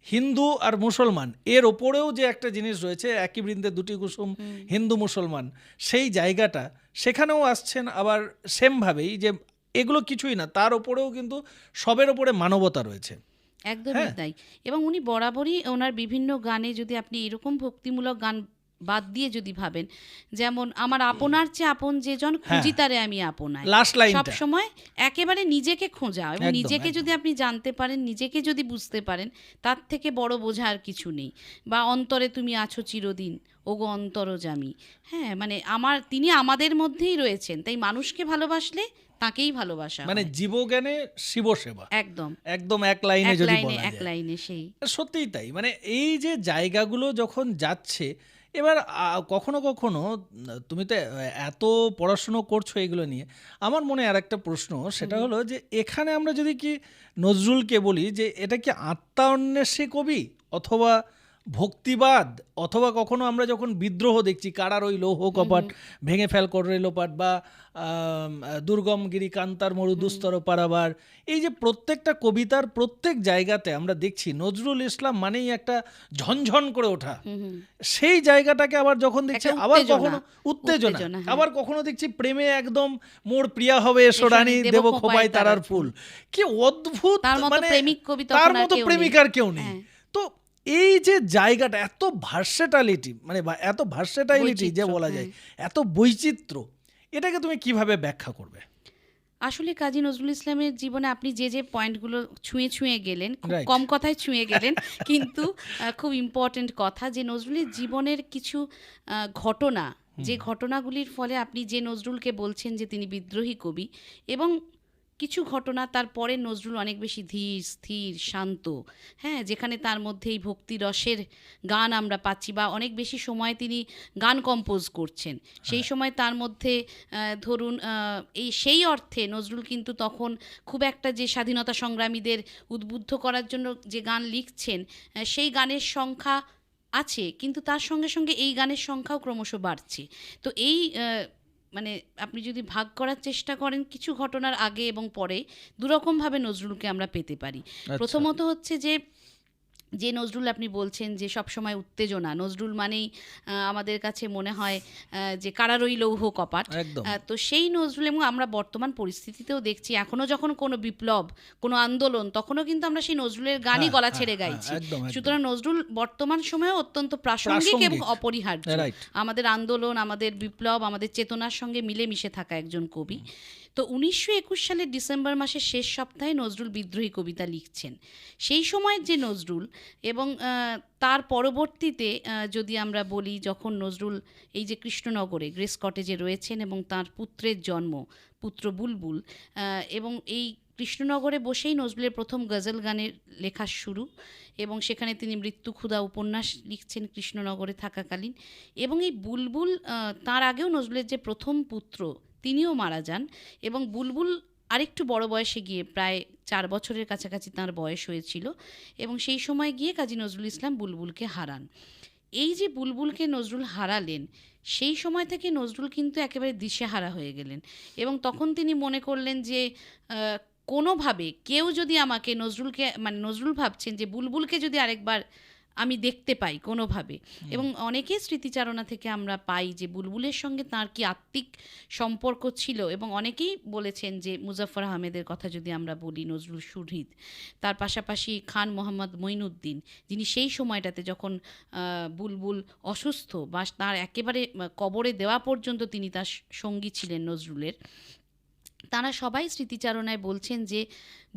হিন্দু আর মুসলমান এর ওপরেও যে একটা জিনিস রয়েছে, একই বৃন্দে দুটি কুসুম, হিন্দু মুসলমান, সেই জায়গাটা সেখানেও আসছেন। আবার সেমভাবেই যে এগুলো কিছুই না, তার ওপরেও কিন্তু সবের ওপরে মানবতা রয়েছে। একদমই তাই। এবং উনি বরাবরই ওনার বিভিন্ন গানে, যদি আপনি এরকম ভক্তিমূলক গান বাদ দিয়ে যদি ভাবেন, যেমন আমার আপনার চেয়ে আপন যে জন খুঁজি তারে আমি আপনায়, সব সময় একেবারে নিজেকে খোঁজা, এবং নিজেকে যদি আপনি জানতে পারেন, নিজেকে যদি বুঝতে পারেন, তার থেকে বড় বোঝা আর কিছু নেই। বা অন্তরে তুমি আছো চিরদিন ওগো অন্তরজামি। হ্যাঁ, মানে তিনি আমাদের মধ্যেই রয়েছেন, তাই মানুষকে ভালোবাসলে তাকেই ভালোবাসা, মানে জীবজ্ঞানে শিব সেবা, একদম একদম এক লাইনে যদি বলা যায়, এক লাইনে। সেই সত্যিই তাই। মানে এই যে জায়গাগুলো যখন যাচ্ছে, এবার কখনো কখনো তুমি তো এত পড়াশুনো করছো এগুলো নিয়ে, আমার মনে আর একটা প্রশ্ন, সেটা হলো যে এখানে আমরা যদি কি নজরুলকে বলি যে এটা কি আত্মা অন্বেষী কবি, অথবা ভক্তিবাদ, অথবা কখনো আমরা যখন বিদ্রোহ দেখছি, কারার ওই লৌহ কপাট ভেঙে ফেল করে লোপাট, বা দুর্গম গিরি কান্তার মরু দুস্তর পারাবার, এই যে প্রত্যেকটা কবিতার প্রত্যেক জায়গাতে আমরা দেখছি নজরুল ইসলাম মানেই একটা ঝনঝন করে ওঠা, সেই জায়গাটাকে আবার যখন দেখছি আবার কখনো উত্তেজনা, আবার কখনো দেখছি প্রেমে একদম মোর প্রিয়া হবে এসো রানী দেব খোপায় তারার ফুল। কি অদ্ভুত, মানে তার মতো প্রেমিকার কেউ নেই। তো এই যে জায়গাটা এত ভার্সেটালিটি, মানে এত ভার্সেটাইলিটি যে বলা যায়, এত বৈচিত্র্য, এটাকে তুমি কিভাবে ব্যাখ্যা করবে? আসলে কাজী নজরুল ইসলামের জীবনে আপনি যে পয়েন্টগুলো ছুঁয়ে গেলেন, খুব কম কথায় ছুঁয়ে গেলেন, কিন্তু খুব ইম্পর্টেন্ট কথা, যে নজরুলের জীবনের কিছু ঘটনা, যে ঘটনাগুলির ফলে আপনি যে নজরুলকে বলছেন যে তিনি বিদ্রোহী কবি, এবং কিছু ঘটনা তারপরে নজরুল অনেক বেশি ধীর স্থির শান্ত, হ্যাঁ, যেখানে তার মধ্যে এই ভক্তি রসের গান আমরা পাচ্ছি, বা অনেক বেশি সময় তিনি গান কম্পোজ করছেন। সেই সময় তার মধ্যে ধরুন সেই অর্থে নজরুল কিন্তু তখন খুব একটা যে স্বাধীনতা সংগ্রামীদের উদ্বুদ্ধ করার জন্য যে গান লিখছেন, সেই গানের সংখ্যা আছে, কিন্তু তার সঙ্গে সঙ্গে এই গানের সংখ্যাও ক্রমশ বাড়ছে। তো এই মানে আপনি যদি ভাগ করার চেষ্টা করেন কিছু ঘটনার আগে এবং পরে, দুরকমভাবে নজরুলকে আমরা পেতে পারি। আচ্ছা। প্রথমত হচ্ছে যে নজরুল আপনি বলছেন যে সবসময় উত্তেজনা, নজরুল মানেই আমাদের কাছে মনে হয় যে কারারই লৌহ কপাট। একদম। তো সেই নজরুল, এবং আমরা বর্তমান পরিস্থিতিতেও দেখছি এখনও যখন কোনো বিপ্লব, কোনো আন্দোলন, তখনও কিন্তু আমরা সেই নজরুলের গানই গলা ছেড়ে গাইছি। একদম, একদম। সুতরাং নজরুল বর্তমান সময়েও অত্যন্ত প্রাসঙ্গিক এবং অপরিহার্য। রাইট। আমাদের আন্দোলন, আমাদের বিপ্লব, আমাদের চেতনার সঙ্গে মিলেমিশে থাকা একজন কবি। তো 1921 সালের ডিসেম্বর মাসের শেষ সপ্তাহে নজরুল বিদ্রোহী কবিতা লিখছেন। সেই সময়ের যে নজরুল এবং তার পরবর্তীতে যদি আমরা বলি, যখন নজরুল এই যে কৃষ্ণনগরে গ্রেস কটেজে রয়েছেন এবং তার পুত্রের জন্ম, পুত্র বুলবুল, এবং এই কৃষ্ণনগরে বসেই নজরুলের প্রথম গজল গানের লেখা শুরু, এবং সেখানে তিনি মৃত্যু ক্ষুধা উপন্যাস লিখছেন কৃষ্ণনগরে থাকাকালীন। এবং এই বুলবুল, তার আগেও নজরুলের যে প্রথম পুত্র তিনিও মারা যান, এবং বুলবুল আরেকটু বড় বয়সে গিয়ে, প্রায় 4 বছরের কাছাকাছি তার বয়স হয়েছিল, এবং সেই সময় গিয়ে কাজী নজরুল ইসলাম বুলবুলকে হারান। এই যে বুলবুলকে নজরুল হারালেন, সেই সময় থেকে নজরুল কিন্তু একেবারে দিশেহারা হয়ে গেলেন, এবং তখন তিনি মনে করলেন যে কোনোভাবে কেউ যদি আমাকে, নজরুলকে, মানে নজরুল ভাবছেন যে বুলবুলকে যদি আরেকবার আমি দেখতে পাই কোনোভাবে। এবং অনেকেই স্মৃতিচারণা থেকে আমরা পাই যে বুলবুলের সঙ্গে তার কি আত্মিক সম্পর্ক ছিল, এবং অনেকেই বলেছেন যে মুজাফফর আহমেদের কথা যদি আমরা বলি, নজরুল সুহৃদ, তার পাশাপাশি খান মোহাম্মদ মঈনুদ্দিন, যিনি সেই সময়টাতে যখন বুলবুল অসুস্থ বা তার একেবারে কবরে দেওয়া পর্যন্ত তিনি তার সঙ্গী ছিলেন নজরুলের, তারা সবাই স্মৃতিচারণায় বলছেন যে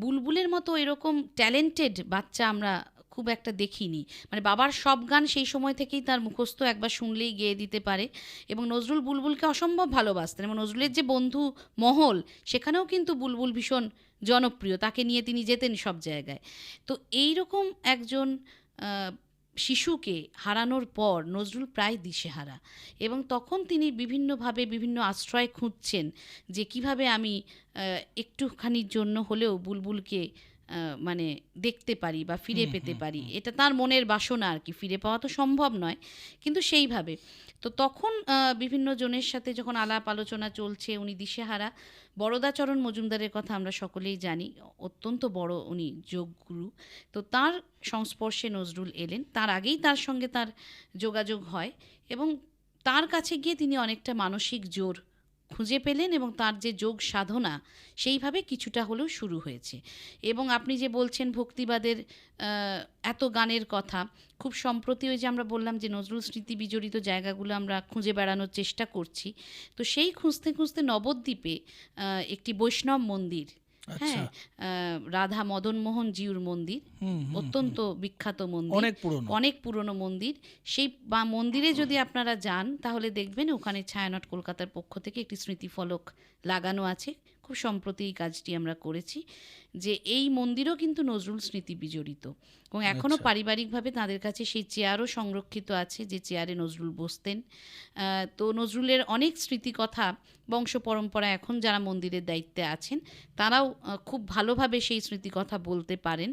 বুলবুলের মতো এরকম ট্যালেন্টেড বাচ্চা আমরা খুব একটা দেখিনি। মানে বাবার সব গান সেই সময় থেকেই তার মুখস্থ, একবার শুনলেই গেয়ে দিতে পারে, এবং নজরুল বুলবুলকে অসম্ভব ভালোবাসতেন, এবং নজরুলের যে বন্ধু মহল, সেখানেও কিন্তু বুলবুল ভীষণ জনপ্রিয়, তাকে নিয়ে তিনি যেতেন সব জায়গায়। তো এইরকম একজন শিশুকে হারানোর পর নজরুল প্রায় দিশেহারা, এবং তখন তিনি বিভিন্নভাবে বিভিন্ন আশ্রয় খুঁজছেন যে কিভাবে আমি একটুখানির জন্য হলেও বুলবুলকে মানে দেখতে পারি বা ফিরে পেতে পারি। এটা তার মনের বাসনা আর কি, ফিরে পাওয়া তো সম্ভব নয়, কিন্তু সেইভাবে। তো তখন বিভিন্ন জনের সাথে যখন আলাপ আলোচনা চলছে, উনি দিশেহারা। বরদাচরণ মজুমদারের কথা আমরা সকলেই জানি, অত্যন্ত বড় উনি যোগগুরু। তো তার সংস্পর্শে নজরুল এলেন, তার আগেই তার সঙ্গে তার যোগাযোগ হয়, এবং তার কাছে গিয়ে তিনি অনেকটা মানসিক জোর খুঁজে পেলেন, এবং তার যে যোগ সাধনা সেইভাবে কিছুটা হলেও শুরু হয়েছে। এবং আপনি যে বলছেন ভক্তিবাদের এত গানের কথা, খুব সম্প্রতি ওই যে আমরা বললাম যে নজরুল স্মৃতি বিজড়িত জায়গাগুলো আমরা খুঁজে বেড়ানোর চেষ্টা করছি, তো সেই খুঁজতে খুঁজতে নবদ্বীপে একটি বৈষ্ণব মন্দির, হ্যাঁ, রাধা মদন মোহন জিউর মন্দির, অত্যন্ত বিখ্যাত মন্দির, অনেক পুরনো মন্দির। সেই মন্দিরে যদি আপনারা যান তাহলে দেখবেন ওখানে ছায়ানট কলকাতার পক্ষ থেকে একটি স্মৃতিফলক লাগানো আছে। খুব সম্প্রতি এই কাজটি আমরা করেছি, যে এই মন্দিরও কিন্তু নজরুল স্মৃতি বিজড়িত, এবং এখনও পারিবারিকভাবে তাদের কাছে সেই চেয়ারও সংরক্ষিত আছে, যে চেয়ারে নজরুল বসতেন। তো নজরুলের অনেক স্মৃতিকথা বংশ পরম্পরা এখন যারা মন্দিরের দায়িত্বে আছেন তারাও খুব ভালোভাবে সেই স্মৃতিকথা বলতে পারেন,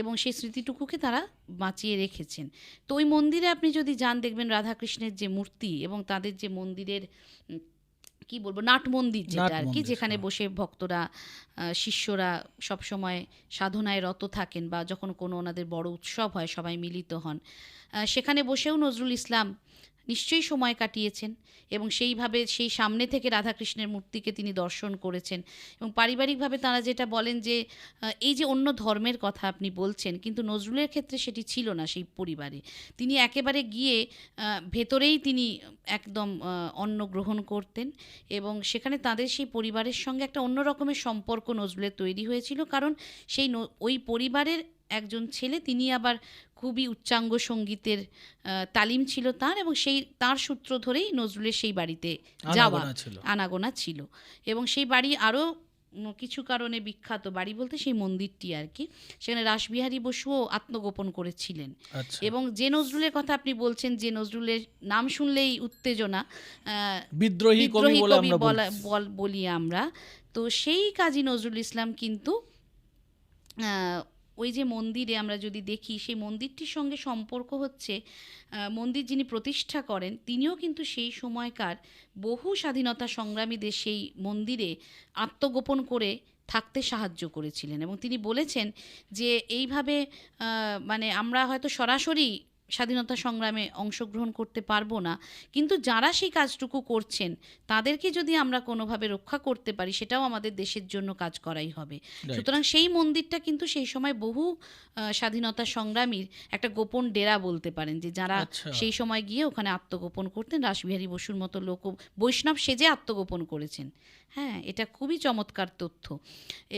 এবং সেই স্মৃতিটুকুকে তারা বাঁচিয়ে রেখেছেন। তো ওই মন্দিরে আপনি যদি যান, দেখবেন রাধাকৃষ্ণের যে মূর্তি এবং তাদের যে মন্দিরের কি বলবো, নাট মন্দির যেটা আর কি, যেখানে বসে ভক্তরা, শিষ্যরা সবসময় সাধনায় রত থাকেন, বা যখন কোনো ওনাদের বড় উৎসব হয় সবাই মিলিত হন, সেখানে বসেও নজরুল ইসলাম নিশ্চয়ই সময় কাটিয়েছেন, এবং সেইভাবে সেই সামনে থেকে রাধাকৃষ্ণের মূর্তিকে তিনি দর্শন করেছেন। এবং পারিবারিকভাবে তারা যেটা বলেন যে এই যে অন্য ধর্মের কথা আপনি বলছেন, কিন্তু নজরুলের ক্ষেত্রে সেটি ছিল না সেই পরিবারে। তিনি একেবারে গিয়ে ভেতরেই তিনি একদম অন্ন গ্রহণ করতেন, এবং সেখানে তাদের সেই পরিবারের সঙ্গে একটা অন্য রকমের সম্পর্ক নজরুলের তৈরি হয়েছিল, কারণ সেই ওই পরিবারের একজন ছেলে, তিনি আবার খুবই উচ্চাঙ্গ সঙ্গীতের তালিম ছিল তার, এবং সেই তার সূত্র ধরেই নজরুলের সেই বাড়িতে যাওয়া আনাগোনা ছিল। এবং সেই বাড়ি আরও কিছু কারণে বিখ্যাত, বাড়ি বলতে সেই মন্দিরটি আর কি, সেখানে রাসবিহারী বসুও আত্মগোপন করেছিলেন। এবং যে নজরুলের কথা আপনি বলছেন, যে নজরুলের নাম শুনলেই উত্তেজনা, বিদ্রোহী কবি বলি আমরা, তো সেই কাজী নজরুল ইসলাম কিন্তু ওই যে মন্দিরে আমরা যদি দেখি, সেই মন্দিরটির সঙ্গে সম্পর্ক হচ্ছে মন্দির যিনি প্রতিষ্ঠা করেন তিনিও কিন্তু সেই সময়কার বহু স্বাধীনতা সংগ্রামীদের সেই মন্দিরে আত্মগোপন করে থাকতে সাহায্য করেছিলেন। এবং তিনি বলেছেন যে এইভাবে মানে আমরা হয়তো সরাসরি স্বাধীনতা সংগ্রামে অংশগ্রহণ করতে পারবো না, কিন্তু যারা সেই কাজটুকু করছেন তাদেরকে যদি আমরা কোনোভাবে রক্ষা করতে পারি, সেটাও আমাদের দেশের জন্য কাজ করাই হবে। সুতরাং সেই মন্দিরটা কিন্তু সেই সময় বহু স্বাধীনতা সংগ্রামীর একটা গোপন ডেরা বলতে পারেন, যে যারা সেই সময় গিয়ে ওখানে আত্মগোপন করতেন। রাসবিহারী বসুর মতো লোক বৈষ্ণব সেজে আত্মগোপন করেছেন। হ্যাঁ, এটা খুবই চমৎকার তথ্য।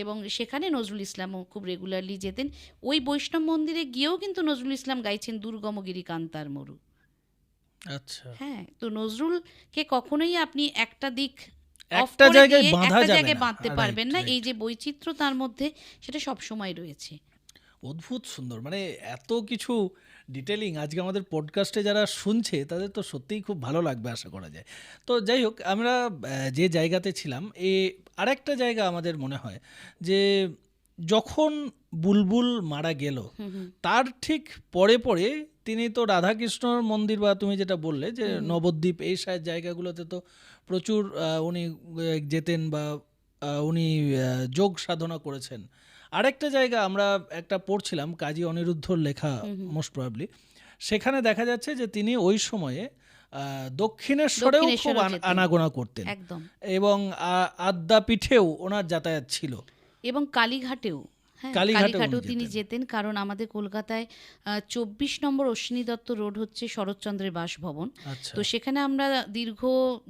এবং সেখানে নজরুল ইসলামও খুব রেগুলারলি যেতেন। ওই বৈষ্ণব মন্দিরে গিয়েও কিন্তু নজরুল ইসলাম গাইছেন দুর্গমগিরি কান্তার মরু। আচ্ছা, হ্যাঁ, তো নজরুলকে কখনোই আপনি একটা দিক একটা জায়গায় বাঁধতে পারবেন না। এই যে বৈচিত্র্য তার মধ্যে, সেটা সব সময় রয়েছে। অদ্ভুত সুন্দর, মানে এত কিছু ডিটেলিং আজকে আমাদের পডকাস্টে যারা শুনছে তাদের তো সত্যিই খুব ভালো লাগবে আশা করা যায়। তো যাই হোক, আমরা যে জায়গাতে ছিলাম, আরেকটা জায়গা আমাদের মনে হয় যে যখন বুলবুল মারা গেল তার ঠিক পরে পরে তিনি তো রাধাকৃষ্ণর মন্দির বা তুমি যেটা বললে যে নবদ্বীপ, এই জায়গাগুলোতে তো প্রচুর উনি যেতেন বা উনি যোগ সাধনা করেছেন। আরেকটা জায়গা আমরা একটা পড়ছিলাম, কাজী অনিরুদ্ধর লেখা মোস্ট প্রবাবলি, সেখানে দেখা যাচ্ছে যে তিনি ওই সময়ে দক্ষিণেশ্বরেও খুব আনাগোনা করতেন এবং আদ্যাপীঠেও ওনার যাতায়াত ছিল, এবং কালীঘাটেও। হ্যাঁ, কালীঘাটেও তিনি যেতেন, কারণ আমাদের কলকাতায় 24 নম্বর অশ্বিনী দত্ত রোড হচ্ছে শরৎচন্দ্রের বাসভবন। তো সেখানে আমরা দীর্ঘ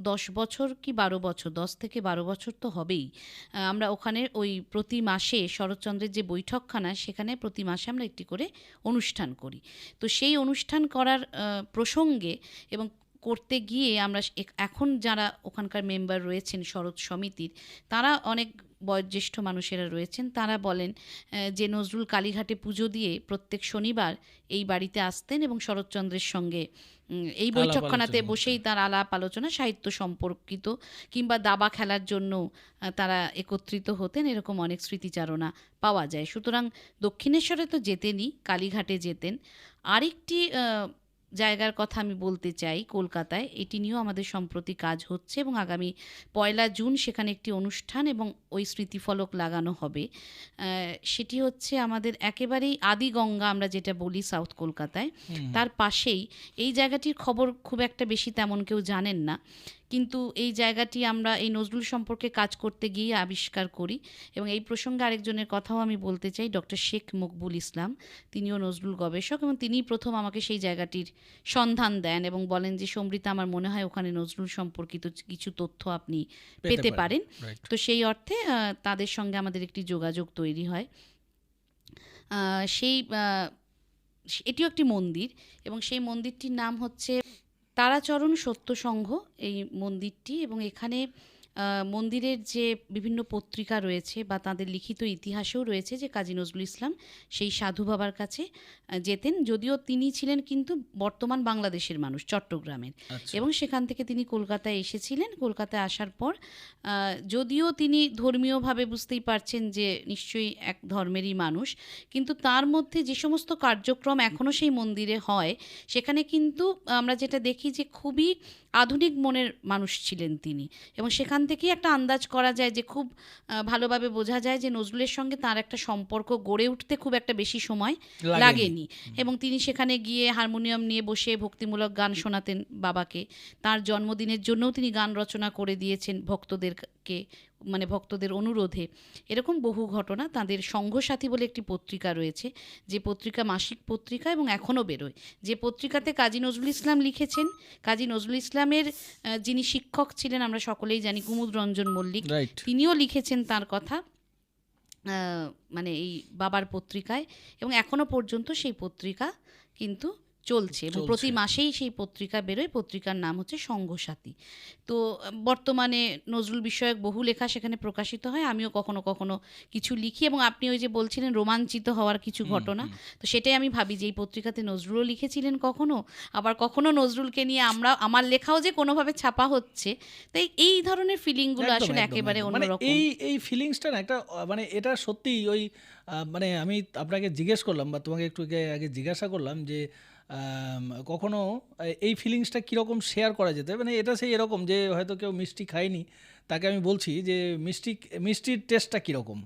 10 বছর কি 12 বছর, 10 থেকে 12 বছর তো হবেই, আমরা ওখানে ওই প্রতি মাসে শরৎচন্দ্রের যে বৈঠকখানা, সেখানে প্রতি মাসে আমরা একটি করে অনুষ্ঠান করি। তো সেই অনুষ্ঠান করার প্রসঙ্গে এবং করতে গিয়ে আমরা এখন যারা ওখানকার মেম্বার রয়েছেন শরৎ সমিতির, তারা অনেক বয়োজ্যেষ্ঠ মানুষেরা রয়েছেন, তারা বলেন যে নজরুল কালীঘাটে পুজো দিয়ে প্রত্যেক শনিবার এই বাড়িতে আসতেন এবং শরৎচন্দ্রের সঙ্গে এই বৈঠকখানাতে বসেই তার আলাপ আলোচনা, সাহিত্য সম্পর্কিত কিংবা দাবা খেলার জন্য তারা একত্রিত হতেন। এরকম অনেক স্মৃতিচারণা পাওয়া যায়। সুতরাং দক্ষিণেশ্বরে তো যেতেনই, কালীঘাটে যেতেন। আরেকটি জায়গার কথা আমি বলতে চাই, কলকাতায় এটি নিয়েও আমাদের সম্প্রতি কাজ হচ্ছে এবং আগামী 1 জুন সেখানে একটি অনুষ্ঠান এবং ওই স্মৃতিফলক লাগানো হবে। সেটি হচ্ছে আমাদের একেবারেই আদিগঙ্গা আমরা যেটা বলি সাউথ কলকাতায়, তার পাশেই। এই জায়গাটির খবর খুব একটা বেশি তেমন কেউ জানেন না, কিন্তু এই জায়গাটি আমরা এই নজরুল সম্পর্কে কাজ করতে গিয়ে আবিষ্কার করি। এবং এই প্রসঙ্গে আরেকজনের কথাও আমি বলতে চাই, ডক্টর শেখ মকবুল ইসলাম, তিনিও নজরুল গবেষক এবং তিনিই প্রথম আমাকে সেই জায়গাটির সন্ধান দেন এবং বলেন যে সমৃতা, আমার মনে হয় ওখানে নজরুল সম্পর্কিত কিছু তথ্য আপনি পেতে পারেন। তো সেই অর্থে তাদের সঙ্গে আমাদের একটি যোগাযোগ তৈরি হয়। এটিও একটি মন্দির এবং সেই মন্দিরটির নাম হচ্ছে তারাচরণ সত্য সংঘ এই মন্দিরটি। এবং এখানে মন্দিরের যে বিভিন্ন পত্রিকা রয়েছে বা তাদের লিখিত ইতিহাসেও রয়েছে যে কাজী নজরুল ইসলাম সেই সাধু বাবার কাছে যেতেন, যদিও তিনি ছিলেন কিন্তু বর্তমান বাংলাদেশের মানুষ, চট্টগ্রামের। এবং সেখান থেকে তিনি কলকাতায় এসেছিলেন। কলকাতায় আসার পর যদিও তিনি ধর্মীয়ভাবে বুঝতেই পারছেন যে নিশ্চয়ই এক ধর্মেরই মানুষ, কিন্তু তার মধ্যে যে সমস্ত কার্যক্রম এখনও সেই মন্দিরে হয়, সেখানে কিন্তু আমরা যেটা দেখি যে খুবই আধুনিক মনের মানুষ ছিলেন তিনি। এবং সেখান থেকেই একটা আন্দাজ করা যায় যে খুব ভালোভাবে বোঝা যায় যে নজরুলের সঙ্গে তার একটা সম্পর্ক গড়ে উঠতে খুব একটা বেশি সময় লাগেনি। এবং তিনি সেখানে গিয়ে হারমোনিয়াম নিয়ে বসে ভক্তিমূলক গান শোনাতেন বাবাকে। তার জন্মদিনের জন্যও তিনি গান রচনা করে দিয়েছেন ভক্তদেরকে, মানে ভক্তদের অনুরোধে। এরকম বহু ঘটনা। তাদের সংঘসাথী বলে একটি পত্রিকা রয়েছে, যে পত্রিকা মাসিক পত্রিকা এবং এখনও বেরোয়, যে পত্রিকাতে কাজী নজরুল ইসলাম লিখেছেন। কাজী নজরুল ইসলামের যিনি শিক্ষক ছিলেন আমরা সকলেই জানি, কুমুদ রঞ্জন মল্লিক, তিনিও লিখেছেন তার কথা মানে এই বাবার পত্রিকায়। এবং এখনও পর্যন্ত সেই পত্রিকা কিন্তু চলছে এবং প্রতি মাসেই সেই পত্রিকা বেরোয়। পত্রিকার নাম হচ্ছে সঙ্গসাথী। তো বর্তমানে নজরুল বিষয়ক বহু লেখা সেখানে প্রকাশিত হয়। আমিও কখনো কখনো কিছু লিখি, এবং আপনি ওই যে বলছিলেন রোমাঞ্চিত হওয়ার কিছু ঘটনা, তো সেটাই আমি ভাবি যে এই পত্রিকাতে নজরুলও লিখেছিলেন কখনো, আবার কখনো নজরুলকে নিয়ে আমার লেখাও যে কোনোভাবে ছাপা হচ্ছে। তাই এই ধরনের ফিলিংগুলো আসলে একেবারে অন্যরকম। এই ফিলিংসটা না একটা মানে এটা সত্যি ওই মানে আমি আপনাকে জিজ্ঞেস করলাম বা তোমাকে একটু আগে জিজ্ঞাসা করলাম যে কখনো এই ফিলিংসটা কীরকম শেয়ার করা যেতে, মানে এটা সেই এরকম যে হয়তো কেউ মিষ্টি খায়নি, তাকে আমি বলছি যে মিষ্টির টেস্টটা কীরকম,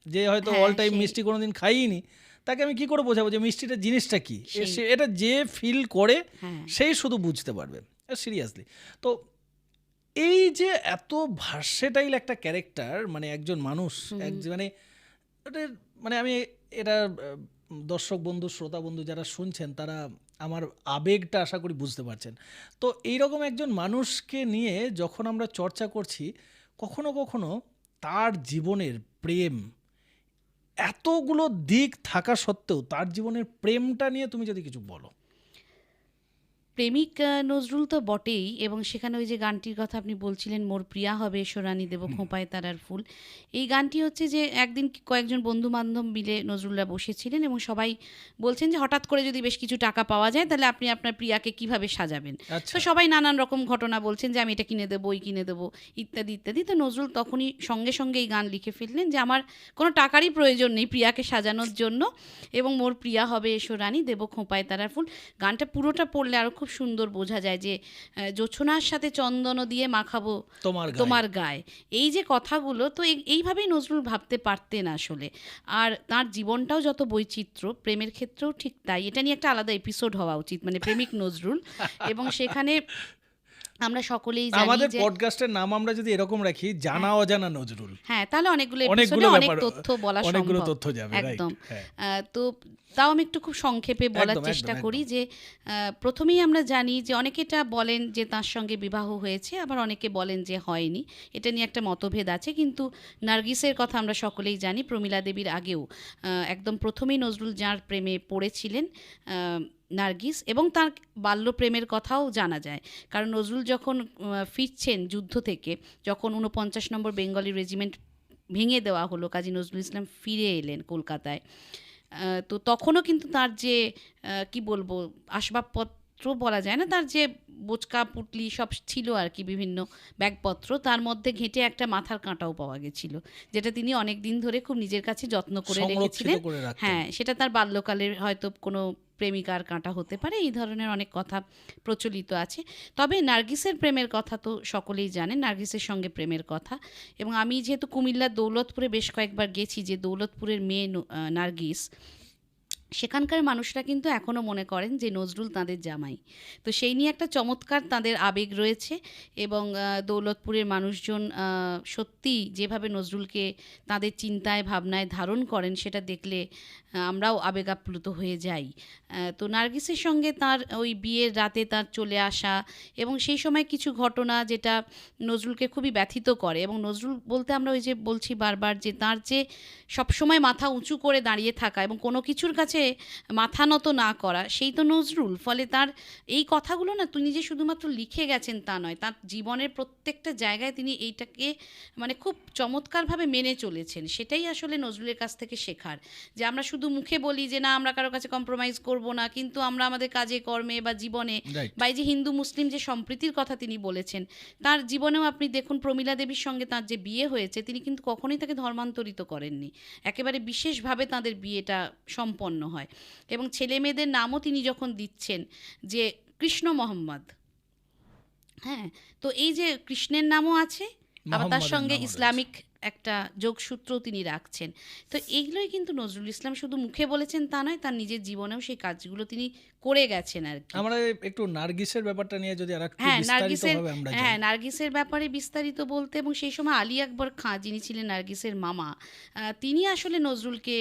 যে হয়তো অল টাইম মিষ্টি কোনো দিন খাইনি, তাকে আমি কি করে বোঝাবো যে মিষ্টিটা জিনিসটা কী, এটা যে ফিল করে সেই শুধু বুঝতে পারবে সিরিয়াসলি। তো এই যে এত ভার্সেটাইল একটা ক্যারেক্টার, মানে একজন মানুষ মানে মানে আমি এটা দর্শক বন্ধু শ্রোতা বন্ধু যারা শুনছেন তারা আমার আবেগটা আশা করি বুঝতে পারছেন। তো এইরকম একজন মানুষকে নিয়ে যখন আমরা চর্চা করছি, কখনো কখনো তার জীবনের প্রেম, এতগুলো দিক থাকা সত্ত্বেও তার জীবনের প্রেমটা নিয়ে তুমি যদি কিছু বলো। প্রেমিক নজরুল তো বটেই, এবং সেখানে ওই যে গানটির কথা আপনি বলছিলেন, মোর প্রিয়া হবে এসো রানী দেব খোঁপায় তারার ফুল, এই গানটি হচ্ছে যে একদিন কয়েকজন বন্ধু বান্ধব মিলে নজরুলরা বসেছিলেন এবং সবাই বলছেন যে হঠাৎ করে যদি বেশ কিছু টাকা পাওয়া যায় তাহলে আপনি আপনার প্রিয়াকে কিভাবে সাজাবেন। তো সবাই নানান রকম ঘটনা বলছেন যে আমি এটা কিনে দেবো, ওই কিনে দেবো, ইত্যাদি ইত্যাদি। তো নজরুল তখনই সঙ্গে সঙ্গে এই গান লিখে ফেললেন যে আমার কোনো টাকারই প্রয়োজন নেই প্রিয়াকে সাজানোর জন্য, এবং মোর প্রিয়া হবে এসো রানী দেব খোঁপায় তারার ফুল। গানটা পুরোটা পড়লে আরও খুব সুন্দর বোঝা যায় যে জোছনার সাথে চন্দন দিয়ে মাখাবো তোমার গায়ে, এই যে কথাগুলো, তো এইভাবেই নজরুল ভাবতে পারতেন আসলে। আর তার জীবনটাও যত বৈচিত্র্য, প্রেমের ক্ষেত্রেও ঠিক তাই। এটা নিয়ে একটা আলাদা এপিসোড হওয়া উচিত, মানে প্রেমিক নজরুল। এবং সেখানে আমরা সকলেই জানি আমাদের পডকাস্টের নাম আমরা যদি এরকম রাখি, জানা অজানা নজরুল, হ্যাঁ, তাহলে অনেকগুলো এপিসোডে অনেক তথ্য বলা সম্ভব, অনেকগুলো তথ্য যাবে একদম। তো তাও আমি একটু খুব সংক্ষেপে বলার চেষ্টা করি যে প্রথমেই আমরা জানি যে অনেকে এটা বলেন যে তার সঙ্গে বিবাহ হয়েছে, আবার অনেকে বলেন যে হয়নি। এটা নিয়ে একটা মতভেদ আছে। কিন্তু নার্গিসের কথা আমরা সকলেই জানি, প্রমীলা দেবীর আগেও একদম প্রথমেই নজরুল যার প্রেমে পড়েছিলেন নার্গিস, এবং তার বাল্যপ্রেমের কথাও জানা যায়। কারণ নজরুল যখন ফিরছেন যুদ্ধ থেকে, যখন 49 নম্বর বেঙ্গলি রেজিমেন্ট ভেঙে দেওয়া হলো, কাজী নজরুল ইসলাম ফিরে এলেন কলকাতায়, তো তখনও কিন্তু তার যে কি বলবো আসবাবপত্র বলা যায় না, তার যে বোচকা পুটলি সব ছিল আর কি, বিভিন্ন ব্যাগপত্র, তার মধ্যে ঘেঁটে একটা মাথার কাঁটাও পাওয়া গেছিল, যেটা তিনি অনেক দিন ধরে খুব নিজের কাছে যত্ন করে রেখেছিলেন। হ্যাঁ, সেটা তার বাল্যকালের হয়তো কোনো প্রেমিকার কাঁটা হতে পারে, এই ধরনের অনেক কথা প্রচলিত আছে। তবে নার্গিসের প্রেমের কথা তো সকলেই জানেন, নার্গিসের সঙ্গে প্রেমের কথা। এবং আমি যেহেতু কুমিল্লার দৌলতপুরে বেশ কয়েকবার গেছি, যে দৌলতপুরের মেয়ে নার্গিস, সেখানকার মানুষরা কিন্তু এখনও মনে করেন যে নজরুল তাঁদের জামাই। তো সেই নিয়ে একটা চমৎকার তাদের আবেগ রয়েছে। এবং দৌলতপুরের মানুষজন সত্যি যেভাবে নজরুলকে তাদের চিন্তায় ভাবনায় ধারণ করেন, সেটা দেখলে আমরাও আবেগ আপ্লুত হয়ে যাই। তো নার্গিসের সঙ্গে তার ওই বিয়ের রাতে তার চলে আসা, এবং সেই সময় কিছু ঘটনা যেটা নজরুলকে খুবই ব্যথিত করে। এবং নজরুল বলতে আমরা ওই যে বলছি বারবার যে তার যে সবসময় মাথা উঁচু করে দাঁড়িয়ে থাকা এবং কোনো কিছুর কাছে মাথা নত না করা, সেই তো নজরুল। ফলে তার এই কথাগুলো না তিনি যে শুধুমাত্র লিখে গেছেন তা নয়, তার জীবনের প্রত্যেকটা জায়গায় তিনি এইটাকে মানে খুব চমৎকারভাবে মেনে চলেছেন। সেটাই আসলে নজরুলের কাছ থেকে শেখার, যে আমরা শুধু মুখে বলি যে না আমরা কারোর কাছে কম্প্রোমাইজ করব না, কিন্তু আমরা আমাদের কাজে কর্মে বা জীবনে, বা এই যে হিন্দু মুসলিম যে সম্প্রীতির কথা তিনি বলেছেন, তার জীবনেও আপনি দেখুন প্রমীলা দেবীর সঙ্গে তার যে বিয়ে হয়েছে, তিনি কিন্তু কখনোই তাকে ধর্মান্তরিত করেননি, একেবারে বিশেষভাবে তাদের বিয়েটা সম্পন্ন হয়। এবং ছেলে মেয়েদের নামও তিনি যখন দিচ্ছেন যে কৃষ্ণ মোহাম্মদ, হ্যাঁ, তো এই যে কৃষ্ণের নামও আছে, আবার তার সঙ্গে ইসলামিক একটা যোগসূত্র তিনি রাখছেন। তো এইগুলোই কিন্তু নজরুল ইসলাম শুধু মুখে বলেছেন তা নয়, তার নিজের জীবনেও সেই কাজগুলো তিনি করে গেছেন আর কি। আমরা একটু নার্গিসের ব্যাপারটা নিয়ে যদি আরেকটু বিস্তারিতভাবে আমরা জানি। নার্গিসের ব্যাপারে বিস্তারিত বলতে, এবং সেই সময় আলী আকবর খাঁ যিনি ছিলেন নার্গিসের মামা, তিনি আসলে নজরুলকে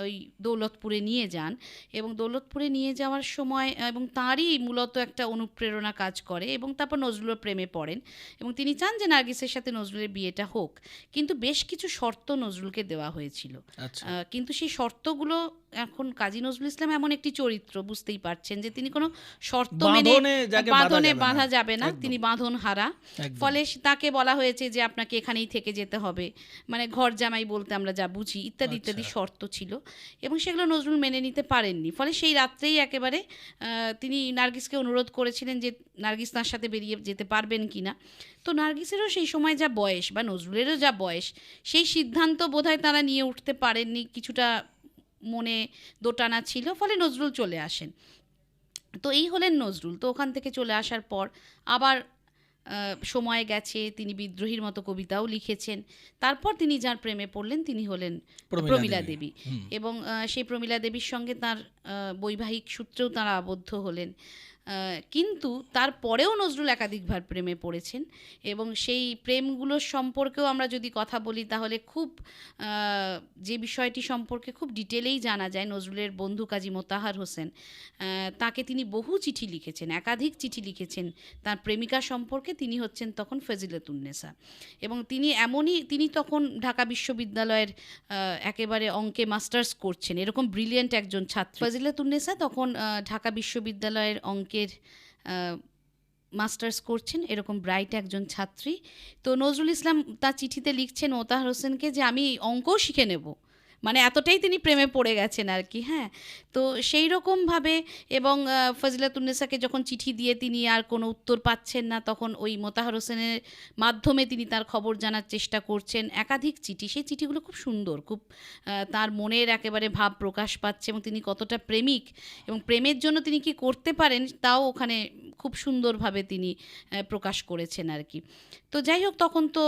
ওই দৌলতপুরে নিয়ে যান। এবং দৌলতপুরে নিয়ে যাওয়ার সময় এবং তাঁরই মূলত একটা অনুপ্রেরণা কাজ করে, এবং তারপর নজরুলের প্রেমে পড়েন এবং তিনি চান যে নার্গিসের সাথে নজরুলের বিয়েটা হোক। কিন্তু বেশ কিছু শর্ত নজরুলকে দেওয়া হয়েছিল, কিন্তু সেই শর্তগুলো এখন কাজী নজরুল ইসলাম এমন একটি চরিত্র, বুঝতেই পারছেন যে তিনি কোনো শর্ত বাঁধনে যাকে বাঁধনে বাঁধা বাঁধা যাবে যাবে না, না, একদম। তিনি বাঁধন হারা। একদম। ফলে তাকে বলা হয়েছে যে আপনাকে এখানেই থেকে যেতে হবে, মানে ঘর জামাই বলতে আমরা যা বুঝি, ইত্যাদি ইত্যাদি আচ্ছা। শর্ত ছিল, এবং সেগুলো নজরুল মেনে নিতে পারেননি। ফলে সেই রাত্রেই একেবারে তিনি নার্গিসকে অনুরোধ করেছিলেন যে নার্গিস তার সাথে বেরিয়ে যেতে পারবেন কিনা। তো নার্গিসেরও সেই সময় যা বয়স বা নজরুলেরও যা বয়স, সেই সিদ্ধান্ত বোধহয় তারা নিয়ে উঠতে পারেননি, কিছুটা মনে দোটানা ছিল, ফলে নজরুল চলে আসেন। তো এই হলেন নজরুল। তো ওখান থেকে চলে আসার পর আবার সময় গেছে, তিনি বিদ্রোহীর মতো কবিতাও লিখেছেন। তারপর তিনি যার প্রেমে পড়লেন তিনি হলেন প্রমীলা দেবী, এবং সেই প্রমীলা দেবীর সঙ্গে তার বৈবাহিক সূত্রেও তারা আবদ্ধ হলেন। কিন্তু তারপরেও নজরুল একাধিকবার প্রেমে পড়েছেন, এবং সেই প্রেমগুলোর সম্পর্কেও আমরা যদি কথা বলি তাহলে খুব যে বিষয়টি সম্পর্কে খুব ডিটেলেই জানা যায়, নজরুলের বন্ধু কাজী মোতাহার হোসেন, তাকে তিনি বহু চিঠি লিখেছেন, একাধিক চিঠি লিখেছেন তার প্রেমিকা সম্পর্কে। তিনি হচ্ছেন তখন ফজিলাতুন্নেসা, এবং তিনি তখন ঢাকা বিশ্ববিদ্যালয়ের একেবারে অঙ্কে মাস্টার্স করছেন, এরকম ব্রিলিয়েন্ট একজন ছাত্র। ফজিলাতুন্নেসা তখন ঢাকা বিশ্ববিদ্যালয়ের অঙ্কের মাস্টার্স করছেন, এরকম ব্রাইট একজন ছাত্রী। তো নজরুল ইসলাম তার চিঠিতে লিখছেন মোতাহার হোসেনকে যে আমি অঙ্কও শিখে নেব, মানে এতটাই তিনি প্রেমে পড়ে গেছেন আর কি। হ্যাঁ, তো সেই রকমভাবে, এবং ফজিলাতুন্নেসাকে যখন চিঠি দিয়ে তিনি আর কোনো উত্তর পাচ্ছেন না, তখন ওই মোতাহার হোসেনের মাধ্যমে তিনি তার খবর জানার চেষ্টা করছেন, একাধিক চিঠি। সেই চিঠিগুলো খুব সুন্দর, খুব তার মনের একেবারে ভাব প্রকাশ পাচ্ছে, এবং তিনি কতটা প্রেমিক এবং প্রেমের জন্য তিনি কি করতে পারেন তাও ওখানে খুব সুন্দরভাবে তিনি প্রকাশ করেছেন আর কি। তো যাই হোক, তখন তো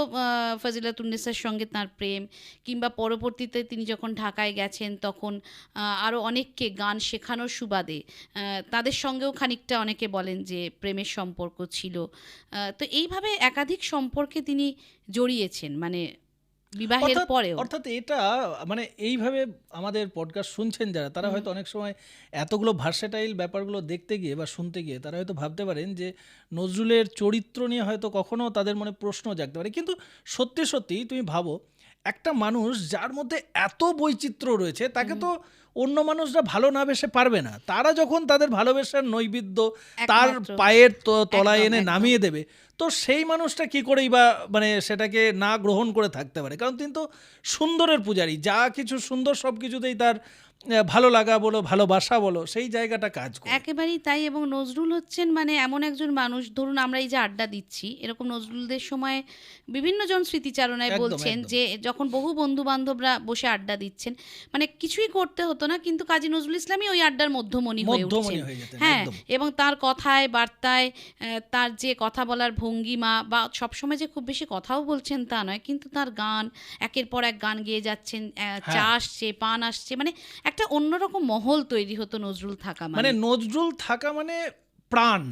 ফজিলাতুন্নেসার সঙ্গে তার প্রেম, কিংবা পরবর্তীতে তিনি যখন ঢাকায় গেছেন তখন আরও অনেককে গান শেখানোর সুবাদে তাদের সঙ্গেও খানিকটা অনেকে বলেন যে প্রেমের সম্পর্ক ছিল। তো এইভাবে একাধিক সম্পর্কে তিনি জড়িয়েছেন, মানে বিবাহের পরেও। অর্থাৎ এটা মানে এইভাবে আমাদের পডকাস্ট শুনছেন যারা, তারা হয়তো অনেক সময় এতগুলো ভার্সেটাইল ব্যাপারগুলো দেখতে গিয়ে বা শুনতে গিয়ে তারা হয়তো ভাবতে পারেন যে নজরুলের চরিত্র নিয়ে হয়তো কখনো তাদের মনে প্রশ্ন জাগতে পারে। কিন্তু সত্যি সত্যি তুমি ভাবো, একটা মানুষ যার মধ্যে এত বৈচিত্র্য রয়েছে তাকে তো অন্য মানুষরা ভালো না বেসে পারবে না। তারা যখন তাদের ভালোবাসার নৈবেদ্য তার পায়ের তলায় এনে নামিয়ে দেবে, তো সেই মানুষটা কি করেই বা মানে সেটাকে না গ্রহণ করে থাকতে পারে? কারণ তিনি তো সুন্দরের পূজারী, যা কিছু সুন্দর সব কিছুতেই তার ভালো লাগা বলো, ভালোবাসা বলো, সেই জায়গাটা কাজ করে। একেবারেই তাই। এবং নজরুল হচ্ছেন মানে এমন একজন মানুষ, ধরুন আমরা এই যে আড্ডা দিচ্ছি, এরকম নজরুলদের সময় বিভিন্ন জন স্মৃতিচারণায় বলছেন যে যখন বহু বন্ধু বান্ধবরা বসে আড্ডা দিচ্ছেন, মানে কিছুই করতে হতো না, কিন্তু কাজী নজরুল ইসলামই ওই আড্ডার মধ্যমণি হয়ে উঠছেন। হ্যাঁ, এবং তার কথায় বার্তায়, তার যে কথা বলার ভঙ্গিমা, বা সবসময় যে খুব বেশি কথাও বলছেন তা নয়, কিন্তু তার গান, একের পর এক গান গেয়ে যাচ্ছেন, চা আসছে, পান আসছে, মানে একটা অন্যরকম মহল তৈরি হতো নজরুল থাকা মানে নজরুল থাকা মানে প্রাণ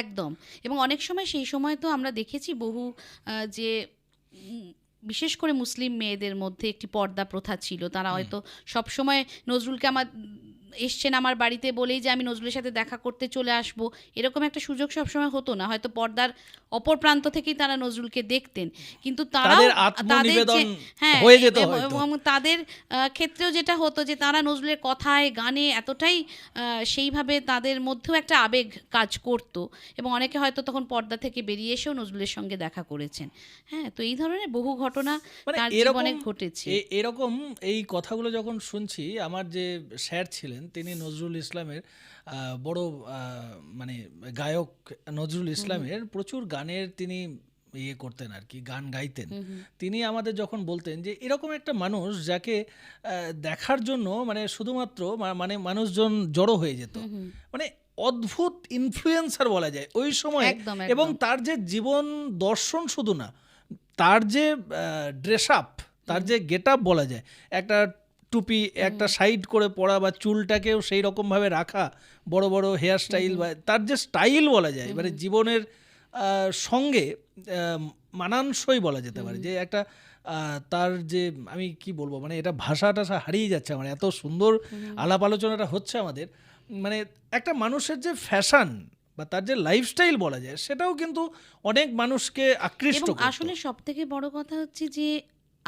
একদম। এবং অনেক সময় সেই সময় তো আমরা দেখেছি বহু যে বিশেষ করে মুসলিম মেয়েদের মধ্যে একটি পর্দা প্রথা ছিল। তারা হয়তো সবসময় নজরুলকে এসছেন আমার বাড়িতে বলেই যে আমি নজরুলের সাথে দেখা করতে চলে আসব, এরকম একটা সুযোগ সবসময় হতো না। হয়তো পর্দার অপর প্রান্ত থেকেই তারা নজরুলকে দেখতেন, কিন্তু তাদের এবং তাদের ক্ষেত্রেও যেটা হতো যে তারা নজরুলের কথায় গানে এতটাই সেইভাবে তাদের মধ্যেও একটা আবেগ কাজ করত, এবং অনেকে হয়তো তখন পর্দা থেকে বেরিয়ে এসেও নজরুলের সঙ্গে দেখা করেছেন। হ্যাঁ, তো এই ধরনের বহু ঘটনা তার জীবনে ঘটেছে। এরকম এই কথাগুলো যখন শুনছি, আমার যে স্যার ছিলেন তিনি নজরুল ইসলামের বড় মানে গায়ক, নজরুল ইসলামের প্রচুর গানের তিনি ইয়ে করতেন আর কি, গান গাইতেন। তিনি আমাদের যখন বলতেন যে এরকম একটা মানুষ যাকে দেখার জন্য মানে শুধুমাত্র মানে মানুষজন জড়ো হয়ে যেত, মানে অদ্ভুত ইনফ্লুয়েন্সার বলা যায় ওই সময়। এবং তার যে জীবন দর্শন শুধু না, তার যে ড্রেস আপ, তার যে গেট আপ বলা যায়, একটা টুপি একটা সাইড করে পরা বা চুলটাকেও সেই রকমভাবে রাখা, বড় বড় হেয়ার স্টাইল, বা তার যে স্টাইল বলা যায়, মানে জীবনের সঙ্গে মানানসই বলা যেতে পারে, যে একটা তার যে আমি কি বলবো, মানে এটা ভাষাটা হারিয়ে যাচ্ছে আমার, এত সুন্দর আলাপ আলোচনাটা হচ্ছে আমাদের। মানে একটা মানুষের যে ফ্যাশন বা তার যে লাইফস্টাইল বলা যায়, সেটাও কিন্তু অনেক মানুষকে আকৃষ্ট করে। আসলে সব থেকে বড় কথা হচ্ছে যে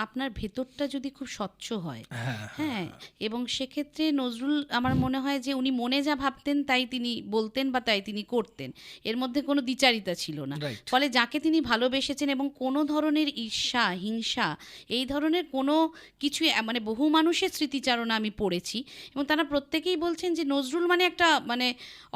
আপনার ভেতরটা যদি খুব স্বচ্ছ হয়, হ্যাঁ, হ্যাঁ, এবং সেক্ষেত্রে নজরুল আমার মনে হয় যে উনি মনে যা ভাবতেন তাই তিনি বলতেন বা তাই তিনি করতেন, এর মধ্যে কোনো দ্বিচারিতা ছিল না। রাইট। ফলে যাকে তিনি ভালোবেসেছেন এবং কোনো ধরনের ঈর্ষা হিংসা এই ধরনের কোনো কিছু, মানে বহু মানুষের স্মৃতিচারণা আমি পড়েছি এবং তারা প্রত্যেকেই বলছেন যে নজরুল মানে একটা মানে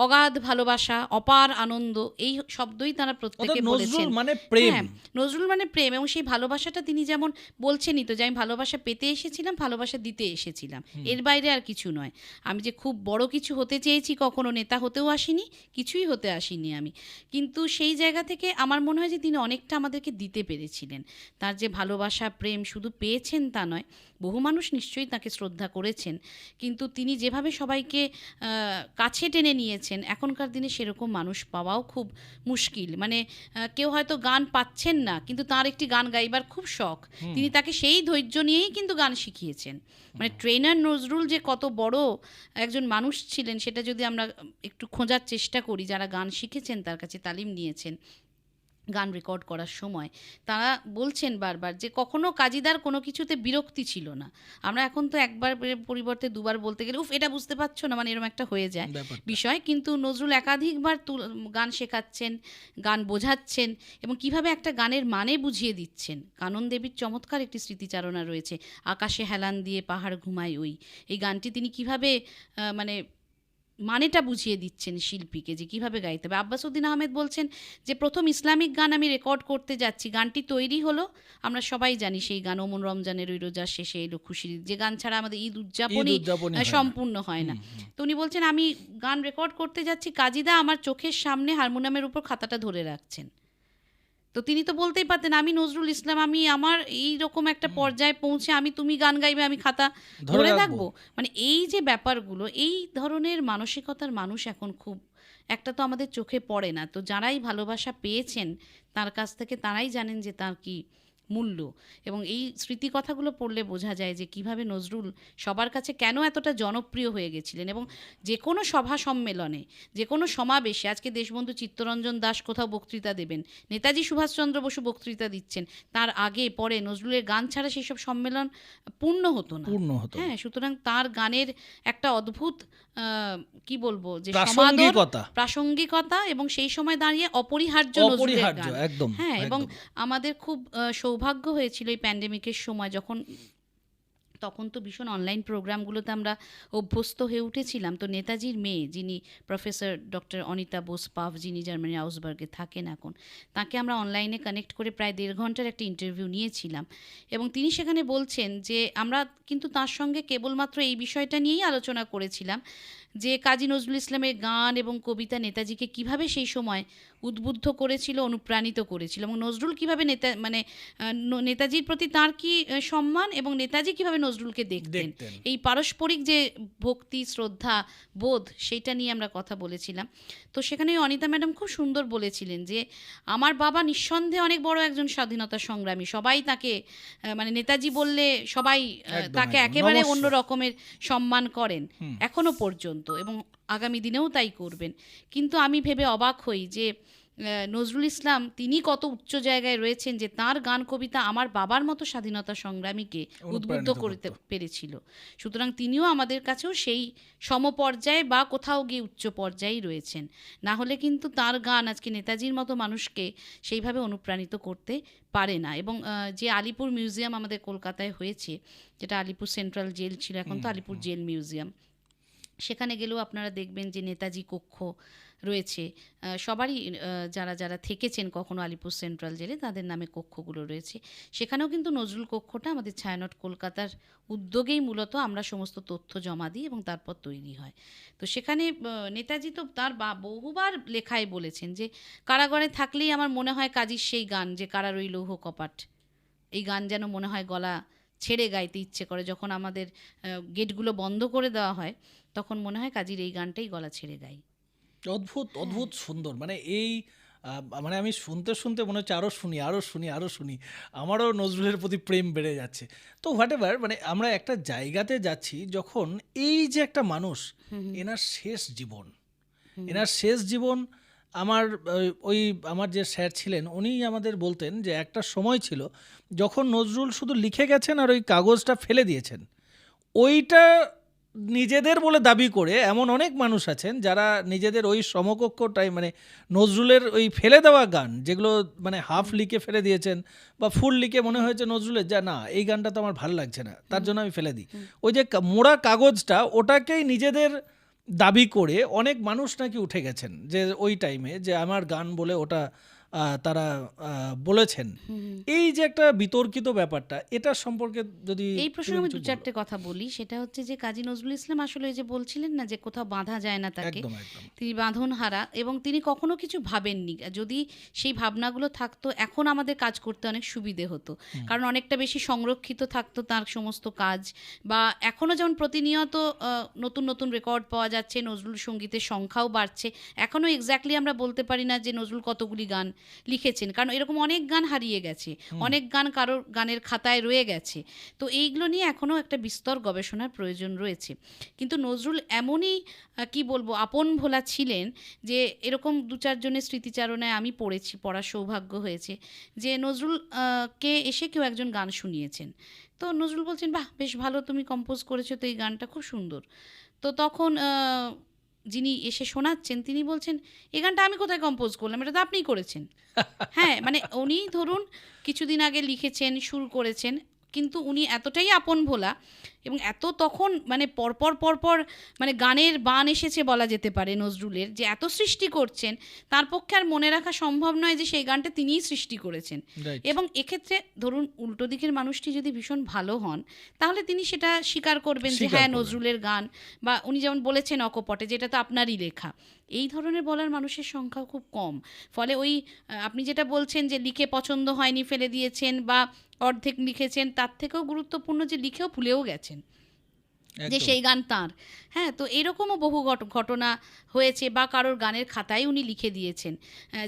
অগাধ ভালোবাসা, অপার আনন্দ, এই শব্দই তারা প্রত্যেকে বলেছেন। নজরুল মানে প্রেম। হ্যাঁ, নজরুল মানে প্রেম, এবং সেই ভালোবাসাটা তিনি যেমন বলছেনই তো যে আমি ভালোবাসা পেতে এসেছিলাম, ভালোবাসা দিতে এসেছিলাম, এর বাইরে আর কিছু নয়। আমি যে খুব বড় কিছু হতে চেয়েছি, কখনো নেতা হতেও আসিনি, কিছুই হতে আসিনি আমি, কিন্তু সেই জায়গা থেকে আমার মনে হয় যে তিনি অনেকটা আমাদেরকে দিতে পেরেছিলেন। তার যে ভালোবাসা প্রেম শুধু পেয়েছেন তা নয়, বহু মানুষ নিশ্চয়ই তাকে শ্রদ্ধা করেছেন, কিন্তু তিনি যেভাবে সবাইকে কাছে টেনে নিয়েছেন, এখনকার দিনে সেরকম মানুষ পাওয়াও খুব মুশকিল। মানে কেউ হয়তো গান পাচ্ছেন না, কিন্তু তার একটি গান গাইবার খুব শখ, তিনি তাকে সেই ধৈর্য নিয়েই কিন্তু গান শিখিয়েছেন। মানে ট্রেনার নজরুল যে কত বড় একজন মানুষ ছিলেন সেটা যদি আমরা একটু খোঁজার চেষ্টা করি, যারা গান শিখেছেন তার কাছে তালিম নিয়েছেন গান রেকর্ড করার সময়, তারা বলছেন বারবার যে কখনো কাজীদার কোনো কিছুতে বিরক্তি ছিল না। আমরা এখন তো একবার পরিবর্তে দুবার বলতে গেলে উফ এটা বুঝতে পারছো না, মানে এরকম একটা হয়ে যায় বিষয়, কিন্তু নজরুল একাধিকবার গান শেখাচ্ছেন, গান বোঝাচ্ছেন এবং কিভাবে একটা গানের মানে বুঝিয়ে দিচ্ছেন। কানন দেবীর চমৎকার একটি স্মৃতিচারণা রয়েছে, আকাশে হেলান দিয়ে পাহাড় ঘুমায় ওই, এই গানটি তিনি কিভাবে মানে মানেটা বুঝিয়ে দিচ্ছেন শিল্পীকে যে কীভাবে গাইতে হবে। আব্বাসউদ্দিন আহমেদ বলছেন যে প্রথম ইসলামিক গান আমি রেকর্ড করতে যাচ্ছি, গানটি তৈরি হলো, আমরা সবাই জানি সেই গান ওমন রমজানের ওই রোজার শেষে এলো খুশির ঈদ, যে গান ছাড়া আমাদের ঈদ উদযাপনই সম্পূর্ণ হয় না। তো উনি বলছেন আমি গান রেকর্ড করতে যাচ্ছি, কাজীদা আমার চোখের সামনে হারমোনিয়ামের উপর খাতাটা ধরে রাখছেন। তো তিনি তো বলতেই পারতেন আমি নজরুল ইসলাম, আমি আমার এই রকম একটা পর্যায়ে পৌঁছে আমি, তুমি গান গাইবে আমি খাতা ধরে থাকবো, মানে এই যে ব্যাপারগুলো, এই ধরনের মানসিকতার মানুষ এখন খুব একটা তো আমাদের চোখে পড়ে না। তো যারাই ভালোবাসা পেয়েছেন তার কাছ থেকে তারাই জানেন যে তার কি মূল্য, এবং এই স্মৃতিকথাগুলো পড়লে বোঝা যায় যে কিভাবে নজরুল সবার কাছে কেন এতটা জনপ্রিয় হয়ে গেছিলেন। এবং যে কোনো সভা সম্মেলনে, যে কোনো সমাবেশে, আজকে দেশবন্ধু চিত্তরঞ্জন দাস কোথাও বক্তৃতা দেবেন, নেতাজি সুভাষচন্দ্র বসু বক্তৃতা দিচ্ছেন, তার আগে পরে নজরুলের গান ছাড়া সেই সব সম্মেলন পূর্ণ হতো না। হ্যাঁ, সুতরাং তার গানের একটা অদ্ভুত কি বলবো যে সমাদর, প্রাসঙ্গিকতা এবং সেই সময় দাঁড়িয়ে অপরিহার্য নজরুলের গান। হ্যাঁ, এবং আমাদের খুব সৌভাগ্য হয়েছিল এই প্যান্ডেমিকের সময়, তখন তো ভীষণ অনলাইন প্রোগ্রামগুলোতে আমরা অভ্যস্ত হয়ে উঠেছিলাম। তো নেতাজির মেয়ে, যিনি প্রফেসর ডক্টর অনিতা বোস পাভ, যিনি জার্মানি আউসবার্গে থাকেন এখন, তাকে আমরা অনলাইনে কানেক্ট করে প্রায় 1.5 ঘন্টার একটা ইন্টারভিউ নিয়েছিলাম, এবং তিনি সেখানে বলছেন যে আমরা কিন্তু তার সঙ্গে কেবলমাত্র এই বিষয়টা নিয়েই আলোচনা করেছিলাম যে কাজী নজরুল ইসলামের গান এবং কবিতা নেতাজিকে কিভাবে সেই সময় উদ্বুদ্ধ করেছিল, অনুপ্রাণিত করেছিল, এবং নজরুল কিভাবে নেতাজির প্রতি তার কি সম্মান এবং নেতাজি কিভাবে নজরুলকে দেখতেন, এই পারস্পরিক যে ভক্তি শ্রদ্ধা বোধ, সেইটা নিয়ে আমরা কথা বলেছিলাম। তো সেখানে অনিতা ম্যাডাম খুব সুন্দর বলেছিলেন যে আমার বাবা নিঃসন্দেহে অনেক বড় একজন স্বাধীনতা সংগ্রামী, সবাই তাকে মানে নেতাজি বললে সবাই তাকে একেবারে অন্য রকমের সম্মান করেন এখনো পর্যন্ত, এবং আগামী দিনেও তাই করবেন। কিন্তু আমি ভেবে অবাক হই যে নজরুল ইসলাম তিনি কত উচ্চ জায়গায় রয়েছেন যে তার গান কবিতা আমার বাবার মতো স্বাধীনতা সংগ্রামীকে উদ্বুদ্ধ করতে পেরেছিল। সুতরাং তিনিও আমাদের কাছেও সেই সমপর্যায়ে বা কোথাও গিয়ে উচ্চ পর্যায়েই রয়েছেন, না হলে কিন্তু তার গান আজকে নেতাজির মতো মানুষকে সেইভাবে অনুপ্রাণিত করতে পারে না। এবং যে আলিপুর মিউজিয়াম আমাদের কলকাতায় হয়েছে, যেটা আলিপুর সেন্ট্রাল জেল ছিল, এখন তো আলিপুর জেল মিউজিয়াম, সেখানে গেলেও আপনারা দেখবেন যে নেতাজি কক্ষ রয়েছে, সবারই যারা যারা থেকেছেন কখনো আলিপুর সেন্ট্রাল জেলে তাদের নামে কক্ষগুলো রয়েছে। সেখানেও কিন্তু নজরুল কক্ষটা আমাদের ছায়ানট কলকাতার উদ্যোগেই মূলত আমরা সমস্ত তথ্য জমা দিই এবং তারপর তৈরি হয়। তো সেখানে নেতাজি তো তার বহুবার লেখায় বলেছেন যে কারাগারে থাকলেই আমার মনে হয় কাজীর সেই গান, যে কারার ওই লৌহ কপাট, এই গান যেন মনে হয় গলা ছেড়ে গাইতে ইচ্ছে করে, যখন আমাদের গেটগুলো বন্ধ করে দেওয়া হয় তখন মনে হয় কাজীর এই গানটাই গলা ছেড়ে গাই। অদ্ভুত অদ্ভুত সুন্দর, মানে এই মানে আমি শুনতে শুনতে মনে হচ্ছে আরও শুনি, আমারও নজরুলের প্রতি প্রেম বেড়ে যাচ্ছে। তো হোয়াট এভার, মানে আমরা একটা জায়গাতে যাচ্ছি যখন এই যে একটা মানুষ, এনার শেষ জীবন আমার ওই আমার যে স্যার ছিলেন উনি আমাদের বলতেন যে একটা সময় ছিল যখন নজরুল শুধু লিখে গেছেন আর ওই কাগজটা ফেলে দিয়েছেন, ওইটা নিজেদের বলে দাবি করে এমন অনেক মানুষ আছেন যারা নিজেদের ওই সমকক্ষটাই মানে নজরুলের ওই ফেলে দেওয়া গান যেগুলো মানে হাফ লিখে ফেলে দিয়েছেন বা ফুল লিখে মনে হয়েছে নজরুলের যা না এই গানটা তো আমার ভালো লাগছে না, তার জন্য আমি ফেলে দিই। ওই যে মোড়া কাগজটা ওটাকেই নিজেদের দাবি করে অনেক মানুষ নাকি উঠে গেছেন যে ওই টাইমে যে আমার গান বলে ওটা তারা বলেছেন। এই যে একটা বিতর্কিত ব্যাপারটা, এটা সম্পর্কে যদি এই প্রসঙ্গে আমি দু চারটে কথা বলি। সেটা হচ্ছে যে কাজী নজরুল ইসলাম আসলে ওই যে বলছিলেন না যে কোথাও বাঁধা যায় না তাকে, একদম একদম তিনি বাঁধনহারা, এবং তিনি কখনো কিছু ভাবেননি। যদি সেই ভাবনাগুলো থাকতো এখন আমাদের কাজ করতে অনেক সুবিধে হতো, কারণ অনেকটা বেশি সংরক্ষিত থাকতো তার সমস্ত কাজ। বা এখনও যেমন প্রতিনিয়ত নতুন নতুন রেকর্ড পাওয়া যাচ্ছে, নজরুল সঙ্গীতের সংখ্যাও বাড়ছে। এখনও এক্স্যাক্টলি আমরা বলতে পারি না যে নজরুল কতগুলি গান লিখেছেন, কারণ এরকম অনেক গান হারিয়ে গেছে, অনেক গান কারোর গানের খাতায় রয়ে গেছে। তো এইগুলো নিয়ে এখনও একটা বিস্তর গবেষণার প্রয়োজন রয়েছে। কিন্তু নজরুল এমনই কি বলবো আপন ভোলা ছিলেন যে এরকম দু চারজনের স্মৃতিচারণায় আমি পড়ার সৌভাগ্য হয়েছে যে নজরুল কে এসে কেউ একজন গান শুনিয়েছেন। তো নজরুল বলছেন, বাহ বেশ ভালো, তুমি কম্পোজ করেছো তো এই গানটা খুব সুন্দর। তো তখন যিনি এসে শোনাচ্ছেন তিনি বলছেন, এই গানটা আমি কোথায় কম্পোজ করলাম, এটা তো আপনিই করেছেন। হ্যাঁ, মানে উনি ধরুন কিছুদিন আগে লিখেছেন, সুর করেছেন, কিন্তু উনি এতটাই আপন ভোলা এবং এত তখন মানে পরপর মানে গানের বান এসেছে বলা যেতে পারে নজরুলের, যে এত সৃষ্টি করছেন তার পক্ষে আর মনে রাখা সম্ভব নয় যে সেই গানটা তিনিই সৃষ্টি করেছেন। এবং এক্ষেত্রে ধরুন উল্টো দিকের মানুষটি যদি ভীষণ ভালো হন তাহলে তিনি সেটা স্বীকার করবেন যে হ্যাঁ নজরুলের গান, বা উনি যেমন বলেছেন অকপটে যেটা তো আপনারই লেখা, এই ধরনের বলার মানুষের সংখ্যা খুব কম। ফলে ওই আপনি যেটা বলছেন যে লিখে পছন্দ হয়নি ফেলে দিয়েছেন বা অর্ধেক লিখেছেন, তার থেকেও গুরুত্বপূর্ণ যে লিখেও ভুলেও গেছেন যে সেই গান তাঁর। হ্যাঁ, তো এরকমও বহু ঘটনা হয়েছে, বা কারোর গানের খাতায় উনি লিখে দিয়েছেন।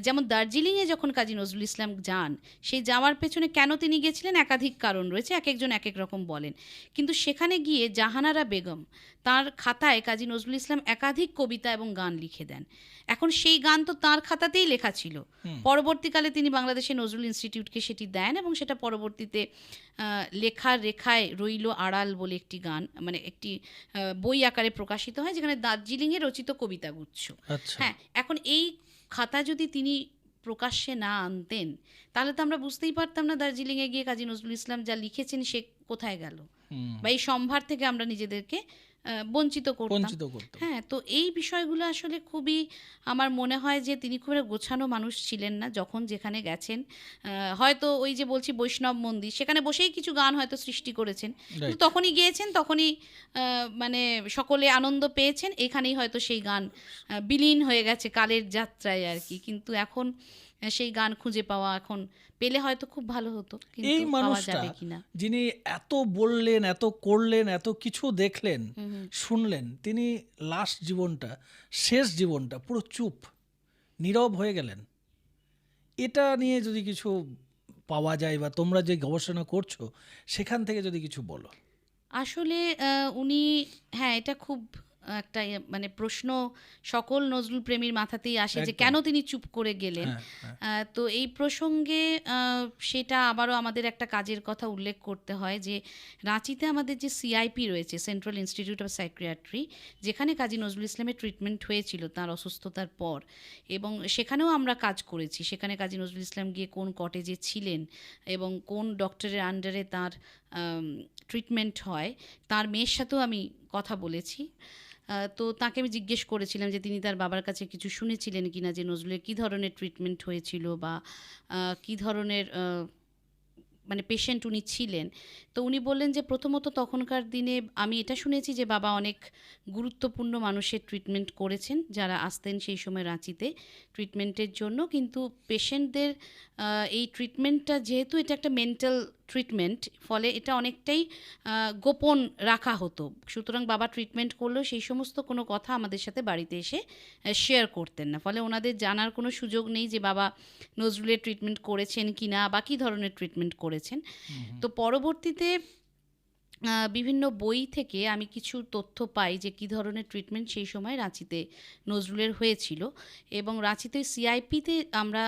যেমন দার্জিলিংয়ে যখন কাজী নজরুল ইসলাম যান, সেই যাওয়ার পেছনে কেন তিনি গেছিলেন একাধিক কারণ রয়েছে, এক একজন এক এক রকম বলেন। কিন্তু সেখানে গিয়ে জাহানারা বেগম তার খাতায় কাজী নজরুল ইসলাম একাধিক কবিতা এবং গান লিখে দেন। এখন সেই গান তো তাঁর খাতাতেই লেখা ছিল, পরবর্তীকালে তিনি বাংলাদেশের নজরুল ইনস্টিটিউটকে সেটি দেন এবং সেটা পরবর্তীতে লেখার রেখায় রইল আড়াল বলে একটি গান, মানে একটি বই আকারে প্রকাশিত হয়, যেখানে দার্জিলিংয়ে রচিত কবিতাগুচ্ছ। হ্যাঁ, এখন এই খাতা যদি তিনি প্রকাশ্যে না আনতেন তাহলে তো আমরা বুঝতেই পারতাম না দার্জিলিংয়ে গিয়ে কাজী নজরুল ইসলাম যা লিখেছেন সে কোথায় গেল, বা এই সম্ভার থেকে আমরা নিজেদেরকে বঞ্চিত করতাম। হ্যাঁ, তো এই বিষয়গুলো আসলে খুবই আমার মনে হয় যে তিনি খুব গোছানো মানুষ ছিলেন না। যখন যেখানে গেছেন, হয়তো ওই যে বলছি বৈষ্ণব মন্দির, সেখানে বসেই কিছু গান হয়তো সৃষ্টি করেছেন, কিন্তু তখনই গিয়েছেন, তখনই মানে সকলে আনন্দ পেয়েছেন, এখানেই হয়তো সেই গান বিলীন হয়ে গেছে কালের যাত্রায় আর কি। কিন্তু এখন সেই গান খুঁজে পাওয়া, এখন পেলে হয়তো খুব ভালো হতো, কিন্তু পাওয়া যাবে কিনা। যিনি এত বললেন, এত করলেন, এত কিছু দেখলেন, শুনলেন, তিনি লাস্ট জীবনটা, শেষ জীবনটা পুরো চুপ নীরব হয়ে গেলেন। এটা নিয়ে যদি কিছু পাওয়া যায় বা তোমরা যে গবেষণা করছো সেখান থেকে যদি কিছু বলো। আসলে উনি, হ্যাঁ এটা খুব একটা মানে প্রশ্ন সকল নজরুল প্রেমীর মাথাতেই আসে যে কেন তিনি চুপ করে গেলেন। তো এই প্রসঙ্গে সেটা আবারও আমাদের একটা কাজের কথা উল্লেখ করতে হয় যে রাঁচিতে আমাদের যে সিআইপি রয়েছে, সেন্ট্রাল ইনস্টিটিউট অফ সাইকিয়াট্রি, যেখানে কাজী নজরুল ইসলামের ট্রিটমেন্ট হয়েছিল তার অসুস্থতার পর, এবং সেখানেও আমরা কাজ করেছি। সেখানে কাজী নজরুল ইসলাম গিয়ে কোন কটেজে ছিলেন এবং কোন ডক্টরের আন্ডারে তার ট্রিটমেন্ট হয়, তার মেয়ের সাথেও আমি কথা বলেছি। তো তাকে আমি জিজ্ঞেস করেছিলাম যে তিনি তার বাবার কাছে কিছু শুনেছিলেন কিনা, যে নজরুলের কী ধরনের ট্রিটমেন্ট হয়েছিল বা কী ধরনের মানে পেশেন্ট উনি ছিলেন। তো উনি বললেন যে প্রথমত তখনকার দিনে আমি এটা শুনেছি যে বাবা অনেক গুরুত্বপূর্ণ মানুষের ট্রিটমেন্ট করেছেন যারা আসতেন সেই সময় রাঁচিতে ট্রিটমেন্টের জন্য, কিন্তু পেশেন্টদের এই ট্রিটমেন্টটা যেহেতু এটা একটা মেন্টাল ট্রিটমেন্ট, ফলে এটা অনেকটাই গোপন রাখা হতো। সুতরাং বাবা ট্রিটমেন্ট করলেও সেই সমস্ত কোনো কথা আমাদের সাথে বাড়িতে এসে শেয়ার করতেন না, ফলে ওনাদের জানার কোনো সুযোগ নেই যে বাবা নজরুলের ট্রিটমেন্ট করেছেন কি না বা কী ধরনের ট্রিটমেন্ট করেছেন। তো পরবর্তীতে বিভিন্ন বই থেকে আমি কিছু তথ্য পাই যে কী ধরনের ট্রিটমেন্ট সেই সময় রাঁচিতে নজরুলের হয়েছিল। এবং রাঁচিতে সিআইপিতে আমরা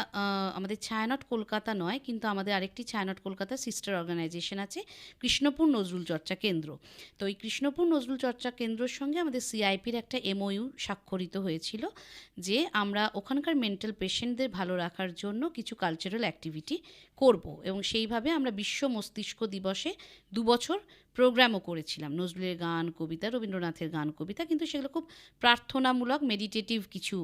আমাদের ছায়ানট কলকাতা নয়, কিন্তু আমাদের আরেকটি ছায়ানট কলকাতা সিস্টার অর্গানাইজেশন আছে, কৃষ্ণপুর নজরুল চর্চা কেন্দ্র। তো এই কৃষ্ণপুর নজরুল চর্চা কেন্দ্রের সঙ্গে আমাদের সিআইপির একটা এমওইউ স্বাক্ষরিত হয়েছিল যে আমরা ওখানকার মেন্টাল পেশেন্টদের ভালো রাখার জন্য কিছু কালচারাল অ্যাক্টিভিটি করব। এবং সেইভাবে আমরা বিশ্ব মস্তিষ্ক দিবসে 2 বছর প্রোগ্রামও করেছিলাম, নজরুলের গান কবিতা, রবীন্দ্রনাথের গান কবিতা, কিন্তু সেগুলো খুব প্রার্থনামূলক মেডিটেটিভ কিছু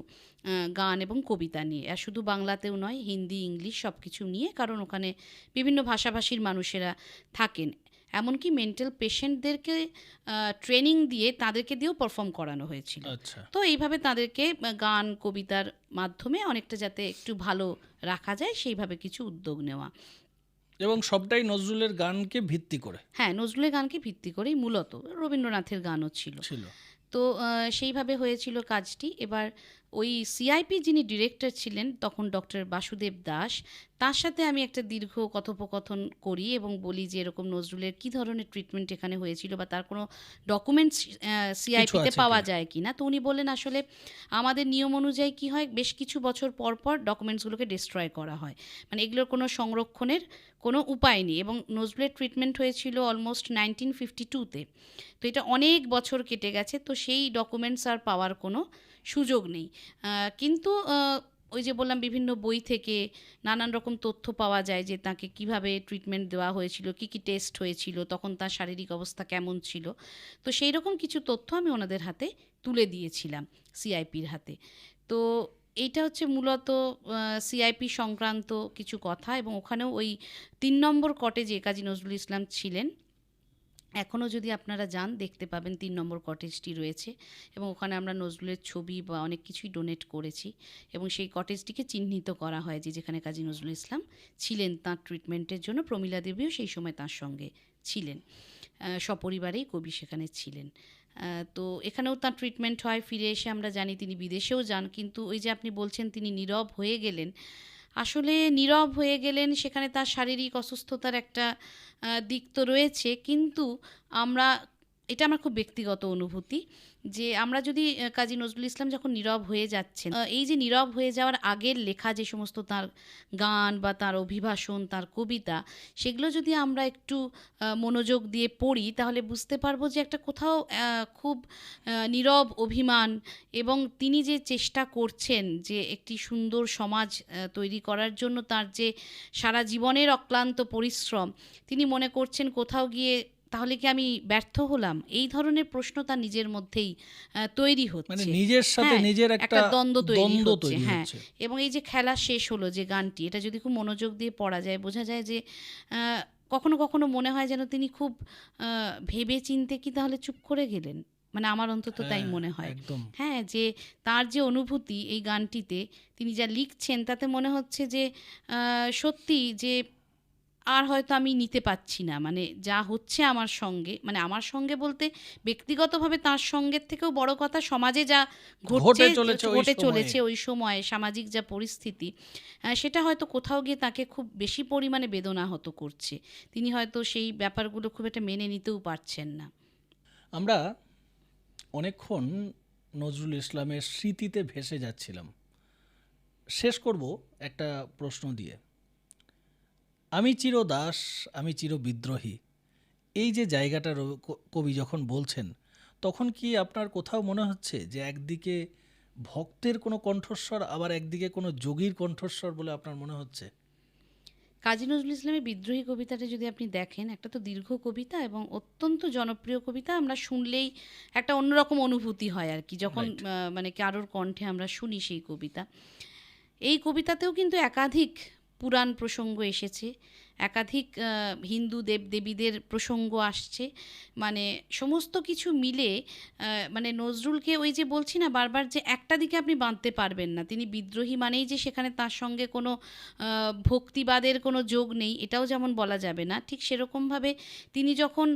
গান এবং কবিতা নিয়ে। আর শুধু বাংলাতেও নয়, হিন্দি, ইংলিশ সব কিছু নিয়ে, কারণ ওখানে বিভিন্ন ভাষাভাষীর মানুষেরা থাকেন। এমনকি মেন্টাল পেশেন্টদেরকে ট্রেনিং দিয়ে তাদেরকে দিয়েও পারফর্ম করানো হয়েছিল। আচ্ছা। তো এইভাবে তাদেরকে গান কবিতার মাধ্যমে অনেকটা যাতে একটু ভালো রাখা যায় সেইভাবে কিছু উদ্যোগ নেওয়া। এবং সবটাই নজরুলের গানকে ভিত্তি করে হ্যাঁ, নজরুলের গানকে ভিত্তি করেই, মূলত রবীন্দ্রনাথের গানও ছিল। তো সেইভাবে হয়েছিল কাজটি। এবার ওই সিআইপি যিনি ডিরেক্টর ছিলেন তখন ডক্টর বাসুদেব দাস, তার সাথে আমি একটা দীর্ঘ কথোপকথন করি এবং বলি যে এরকম নজরুলের কী ধরনের ট্রিটমেন্ট এখানে হয়েছিল বা তার কোনো ডকুমেন্টস সিআইপিতে আছে পাওয়া কিনা? যায় কি না। তো উনি বললেন আসলে আমাদের নিয়ম অনুযায়ী কী হয়, বেশ কিছু বছর পর পর ডকুমেন্টসগুলোকে ডিস্ট্রয় করা হয়, মানে এগুলোর কোনো সংরক্ষণের কোনো উপায় নেই। এবং নজরুলের ট্রিটমেন্ট হয়েছিল অলমোস্ট 1952-তে, তো এটা অনেক বছর কেটে গেছে, তো সেই ডকুমেন্টস আর পাওয়ার কোনো সুযোগ নেই। কিন্তু ওই যে বললাম, বিভিন্ন বই থেকে নানান রকম তথ্য পাওয়া যায় যে তাকে কিভাবে ট্রিটমেন্ট দেওয়া হয়েছিল, কি কি টেস্ট হয়েছিল, তখন তার শারীরিক অবস্থা কেমন ছিল। তো সেই রকম কিছু তথ্য আমি ওনাদের হাতে তুলে দিয়েছিলাম, সিআইপির হাতে। তো এইটা হচ্ছে মূলত সিআইপি সংক্রান্ত কিছু কথা। এবং ওখানেও ওই 3 নম্বর কটেজে কাজী নজরুল ইসলাম ছিলেন। এখনও যদি আপনারা যান দেখতে পাবেন 3 নম্বর কটেজটি রয়েছে, এবং ওখানে আমরা নজরুলের ছবি বা অনেক কিছুই ডোনেট করেছি। এবং সেই কটেজটিকে চিহ্নিত করা হয় যে যেখানে কাজী নজরুল ইসলাম ছিলেন তাঁর ট্রিটমেন্টের জন্য। প্রমীলা দেবীও সেই সময় তাঁর সঙ্গে ছিলেন, সপরিবারেই কবি সেখানে ছিলেন। তো এখানেও তাঁর ট্রিটমেন্ট হয়। ফিরে এসে আমরা জানি তিনি বিদেশেও যান, কিন্তু ওই যে আপনি বলছেন তিনি নীরব হয়ে গেলেন, আসলে নীরব হয়ে গেলেন, সেখানে তার শারীরিক অসুস্থতার একটা দিক তো রয়েছে। কিন্তু আমরা, এটা আমার খুব ব্যক্তিগত অনুভূতি, যে আমরা যদি কাজী নজরুল ইসলাম যখন নীরব হয়ে যাচ্ছেন, এই যে নীরব হয়ে যাওয়ার আগের লেখা যে সমস্ত তার গান বা তার অভিভাষণ, তার কবিতা, সেগুলো যদি আমরা একটু মনোযোগ দিয়ে পড়ি, তাহলে বুঝতে পারবো যে একটা কোথাও খুব নীরব অভিমান, এবং তিনি যে চেষ্টা করছেন যে একটি সুন্দর সমাজ তৈরি করার জন্য তার যে সারা জীবনের অক্লান্ত পরিশ্রম, তিনি মনে করছেন কোথাও গিয়ে তাহলে কি আমি ব্যর্থ হলাম, এই ধরনের প্রশ্ন তার নিজের মধ্যেই তৈরি মানে হচ্ছে। নিজের সাথে হ্যাঁ, নিজের একটা দ্বন্দ্ব তৈরি হচ্ছে। তৈরি হ্যাঁ, হচ্ছে। এবং এই যে খেলা শেষ হলো যে গানটি, এটা যদি খুব মনোযোগ দিয়ে পড়া যায়, বোঝা যায় যে কখনো কখনো মনে হয় যেন তিনি খুব ভেবে চিন্তে কি তাহলে চুপ করে গেলেন, মানে আমার অন্তত তাই মনে হয়। একদম। হ্যাঁ, যে তার যে অনুভূতি এই গানটিতে তিনি যা লিখছেন, তাতে মনে হচ্ছে যে সত্যি যে আর হয়তো আমি নিতে পারছি না, মানে যা হচ্ছে আমার সঙ্গে, মানে আমার সঙ্গে বলতে ব্যক্তিগতভাবে তার সঙ্গের থেকেও বড় কথা, সমাজে যা ঘটে চলেছে ওই সময়ে সামাজিক যা পরিস্থিতি, সেটা হয়তো কোথাও গিয়ে তাকে খুব বেশি পরিমাণে বেদনাহত করছে। তিনি হয়তো সেই ব্যাপারগুলো খুব একটা মেনে নিতেও পারছেন না। আমরা অনেকক্ষণ নজরুল ইসলামের স্মৃতিতে ভেসে যাচ্ছিলাম। শেষ করব একটা প্রশ্ন দিয়ে। আমি চিরদাস, আমি চির বিদ্রোহী, এই যে জায়গাটা কবি যখন বলছেন, তখন কি আপনার কোথাও মনে হচ্ছে যে একদিকে ভক্তের কোনো কণ্ঠস্বর, আবার একদিকে কোনো যোগীর কণ্ঠস্বর বলে আপনার মনে হচ্ছে? কাজী নজরুল ইসলামের বিদ্রোহী কবিতাটা যদি আপনি দেখেন, একটা তো দীর্ঘ কবিতা এবং অত্যন্ত জনপ্রিয় কবিতা, আমরা শুনলেই একটা অন্যরকম অনুভূতি হয় আর কি, যখন মানে কারোর কণ্ঠে আমরা শুনি সেই কবিতা। এই কবিতাতেও কিন্তু একাধিক পুরাণ প্রসঙ্গ এসেছে, একাধিক হিন্দু দেবদেবীদের প্রসঙ্গ আসছে, মানে সমস্ত কিছু মিলে মানে নজরুলকে ওই যে বলছি না বারবার, যে একটা দিকে আপনি বাঁধতে পারবেন না, তিনি বিদ্রোহী মানেই যে সেখানে তার সঙ্গে কোনো ভক্তিবাদের কোনো যোগ নেই, এটাও যেমন বলা যাবে না, ঠিক সেরকমভাবে তিনি যখন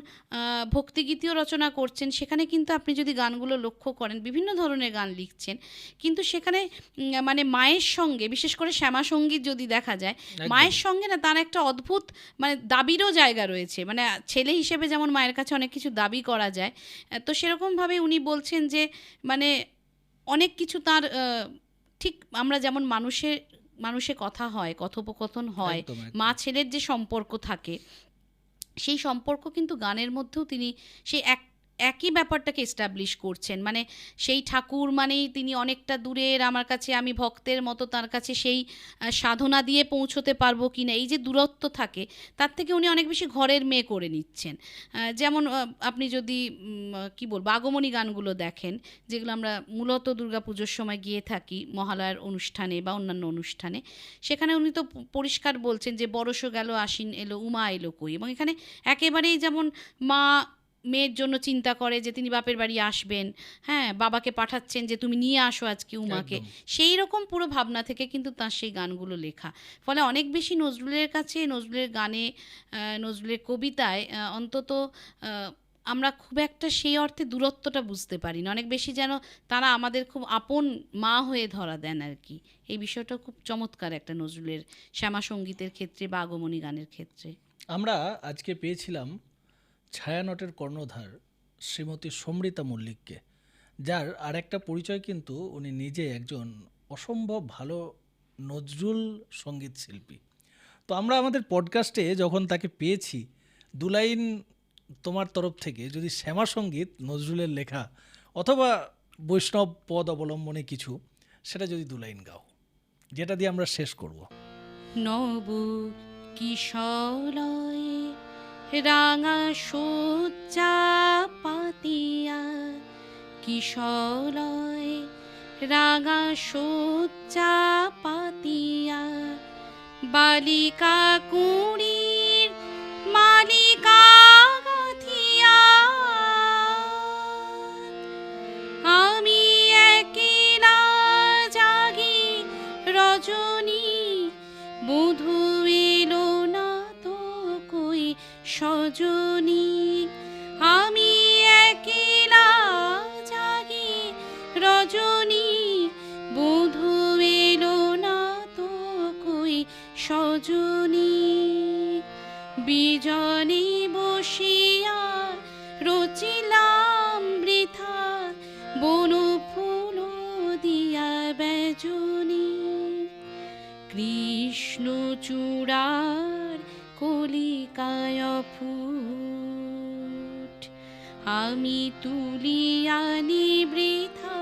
ভক্তিগীতিও রচনা করছেন, সেখানে কিন্তু আপনি যদি গানগুলো লক্ষ্য করেন, বিভিন্ন ধরনের গান লিখছেন, কিন্তু সেখানে মানে মায়ের সঙ্গে, বিশেষ করে শ্যামা সঙ্গীত যদি দেখা যায়, মায়ের সঙ্গে না তার একটা অদ্ভুত অদ্ভুত মানে দাবিরও জায়গা রয়েছে, মানে ছেলে হিসেবে যেমন মায়ের কাছে অনেক কিছু দাবি করা যায়, তো সেরকমভাবে উনি বলছেন যে মানে অনেক কিছু তার ঠিক আমরা যেমন মানুষে কথা হয়, কথোপকথন হয়, একদম, একদম। মা ছেলের যে সম্পর্ক থাকে সেই সম্পর্ক কিন্তু গানের মধ্যেও তিনি সেই একই ব্যাপারটাকে এস্টাবলিশ করছেন। মানে সেই ঠাকুর মানেই তিনি অনেকটা দূরের, আমার কাছে আমি ভক্তের মতো তার কাছে সেই সাধনা দিয়ে পৌঁছতে পারবো কি না, এই যে দূরত্ব থাকে তার থেকে উনি অনেক বেশি ঘরের মেয়ে করে নিচ্ছেন। যেমন আপনি যদি কি বলবো আগমনী গানগুলো দেখেন, যেগুলো আমরা মূলত দুর্গাপুজোর সময় গিয়ে থাকি মহালয়ার অনুষ্ঠানে বা অন্যান্য অনুষ্ঠানে, সেখানে উনি তো পরিষ্কার বলছেন যে বরষ গেল আশ্বিন এলো উমা এলো কই, এবং এখানে একেবারেই যেমন মা মেয়ের জন্য চিন্তা করে যে তিনি বাপের বাড়ি আসবেন, হ্যাঁ বাবাকে পাঠাচ্ছেন যে তুমি নিয়ে আসো আজকে উমাকে, একদম। সেই রকম পুরো ভাবনা থেকে কিন্তু তার সেই গানগুলো লেখা। ফলে অনেক বেশি নজরুলের কাছে, নজরুলের গানে, নজরুলের কবিতায় অন্তত আমরা খুব একটা সেই অর্থে দূরত্বটা বুঝতে পারি না, অনেক বেশি যেন তারা আমাদের খুব আপন মা হয়ে ধরা দেন আর কি। এই বিষয়টা খুব চমৎকার একটা নজরুলের শ্যামা সঙ্গীতের ক্ষেত্রে বা আগমনী গানের ক্ষেত্রে। আমরা আজকে পেয়েছিলাম ছায়ানটের কর্ণধার শ্রীমতী সমৃতা মল্লিককে, যার আরেকটা পরিচয় কিন্তু উনি নিজে একজন অসম্ভব ভালো নজরুল সঙ্গীত শিল্পী। তো আমরা আমাদের পডকাস্টে যখন তাকে পেয়েছি, দু লাইন তোমার তরফ থেকে যদি শ্যামা সঙ্গীত নজরুলের লেখা অথবা বৈষ্ণব পদ অবলম্বনে কিছু, সেটা যদি দু লাইন গাও, যেটা দিয়ে আমরা শেষ করব। নব কিশলয়ে রাঙা শয্যা পাতিয়া, কিশলয়ে রাঙা শয্যা পাতিয়া, বালিকা কুড়ির মালিকা গাথিয়া, আমি একলা জাগি রজনী, বধূ এলো না তো কই সজনী, আমি একলা জাগি রজনী, বধূ এলো না তো কই সজনী, বিজনে বসিয়া রচিলাম বৃথা, বন ফুল দিয়া বেজনী, কৃষ্ণচূড়ার কলিকায় ফুট, আমি তুলিয়ানি বৃথা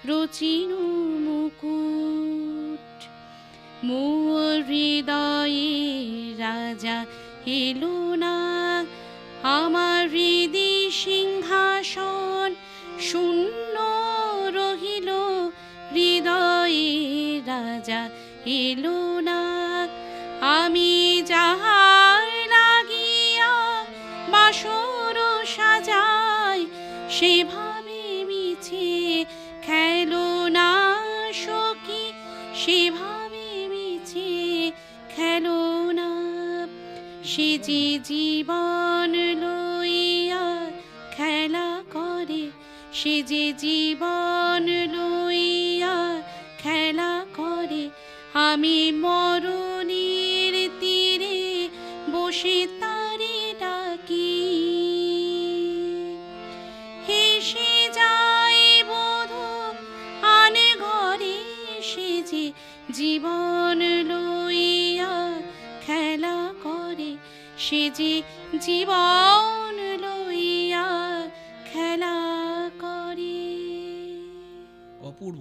রচিনু মুকুট, মোর হৃদয়ে রাজা এলো না, আমার হৃদি সিংহাসন শূন্য রহিল, হৃদয়ে রাজা এলো না, আমি যাহার লাগিয়া বাসর সাজাই, সেভাবে মিছে খেলো না সখী, সেভাবে মিছে খেলো না, সে যে জীবন লইয়া খেলা করে, সে যে জীবন লইয়া খেলা করে, আমি মরণের তীরে বসে তারে ডাকি, হেসে যায় বধূ আনে ঘরে, সে যে জীবন লইয়া খেলা করে, সে যে জীবন লইয়া খেলা করে। অপূর্ব,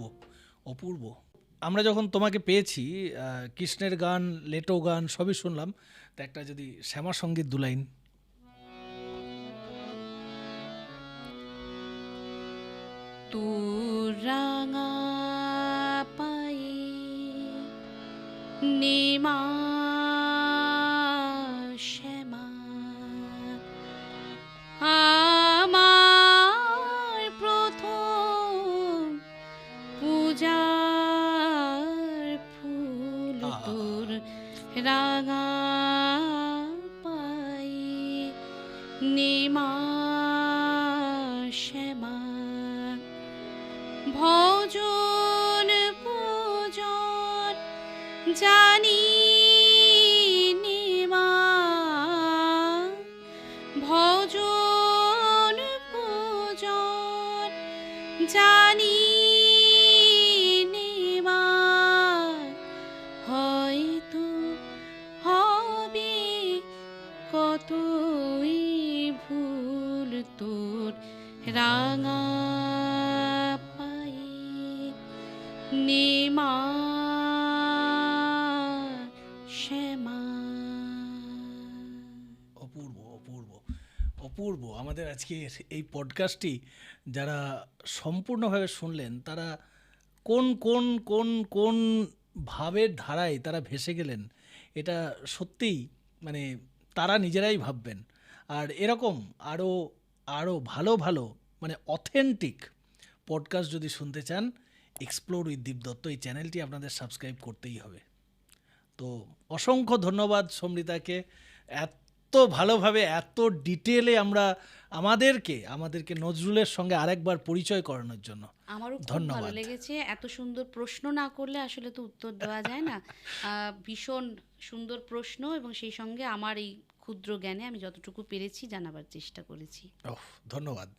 অপূর্ব। আমরা যখন তোমাকে পেয়েছি, কৃষ্ণের গান, লেটো গান সবই শুনলাম, তা একটা যদি শ্যামা সঙ্গীত দু লাইন। তোর রাঙা পায়ে নেমা শ্যামা, আমার প্রথম পূজার ফুল তোর রাঙা পায়ে নেমা শ্যামা, ভজন পূজন জানি নেমা, নেমা শ্যামা। অপূর্ব অপূর্ব অপূর্ব। আমাদের আজকের এই পডকাস্টটি যারা সম্পূর্ণভাবে শুনলেন তারা কোন কোন কোন কোন ভাবের ধারায় তারা ভেসে গেলেন, এটা সত্যিই মানে তারা নিজেরাই ভাববেন। আর এরকম আরও আরও ভালো ভালো মানে অথেন্টিক পডকাস্ট যদি শুনতে চান, এক্সপ্লোর উইথ দীপ দত্ত এই চ্যানেলটি আপনাদের সাবস্ক্রাইব করতেই হবে। তো অসংখ্য ধন্যবাদ সমৃতাকে, এত ভালোভাবে এত ডিটেলে আমরা আমাদেরকে নজরুলের সঙ্গে আরেকবার পরিচয় করানোর জন্য। আমারও খুব ভালো ধন্যবাদ। লেগেছে। এত সুন্দর প্রশ্ন না করলে আসলে তো উত্তর দেওয়া যায় না। ভীষণ সুন্দর প্রশ্ন, এবং সেই সঙ্গে আমার এই ক্ষুদ্র জ্ঞানে আমি যতটুকু পেরেছি জানাবার চেষ্টা করেছি। ধন্যবাদ।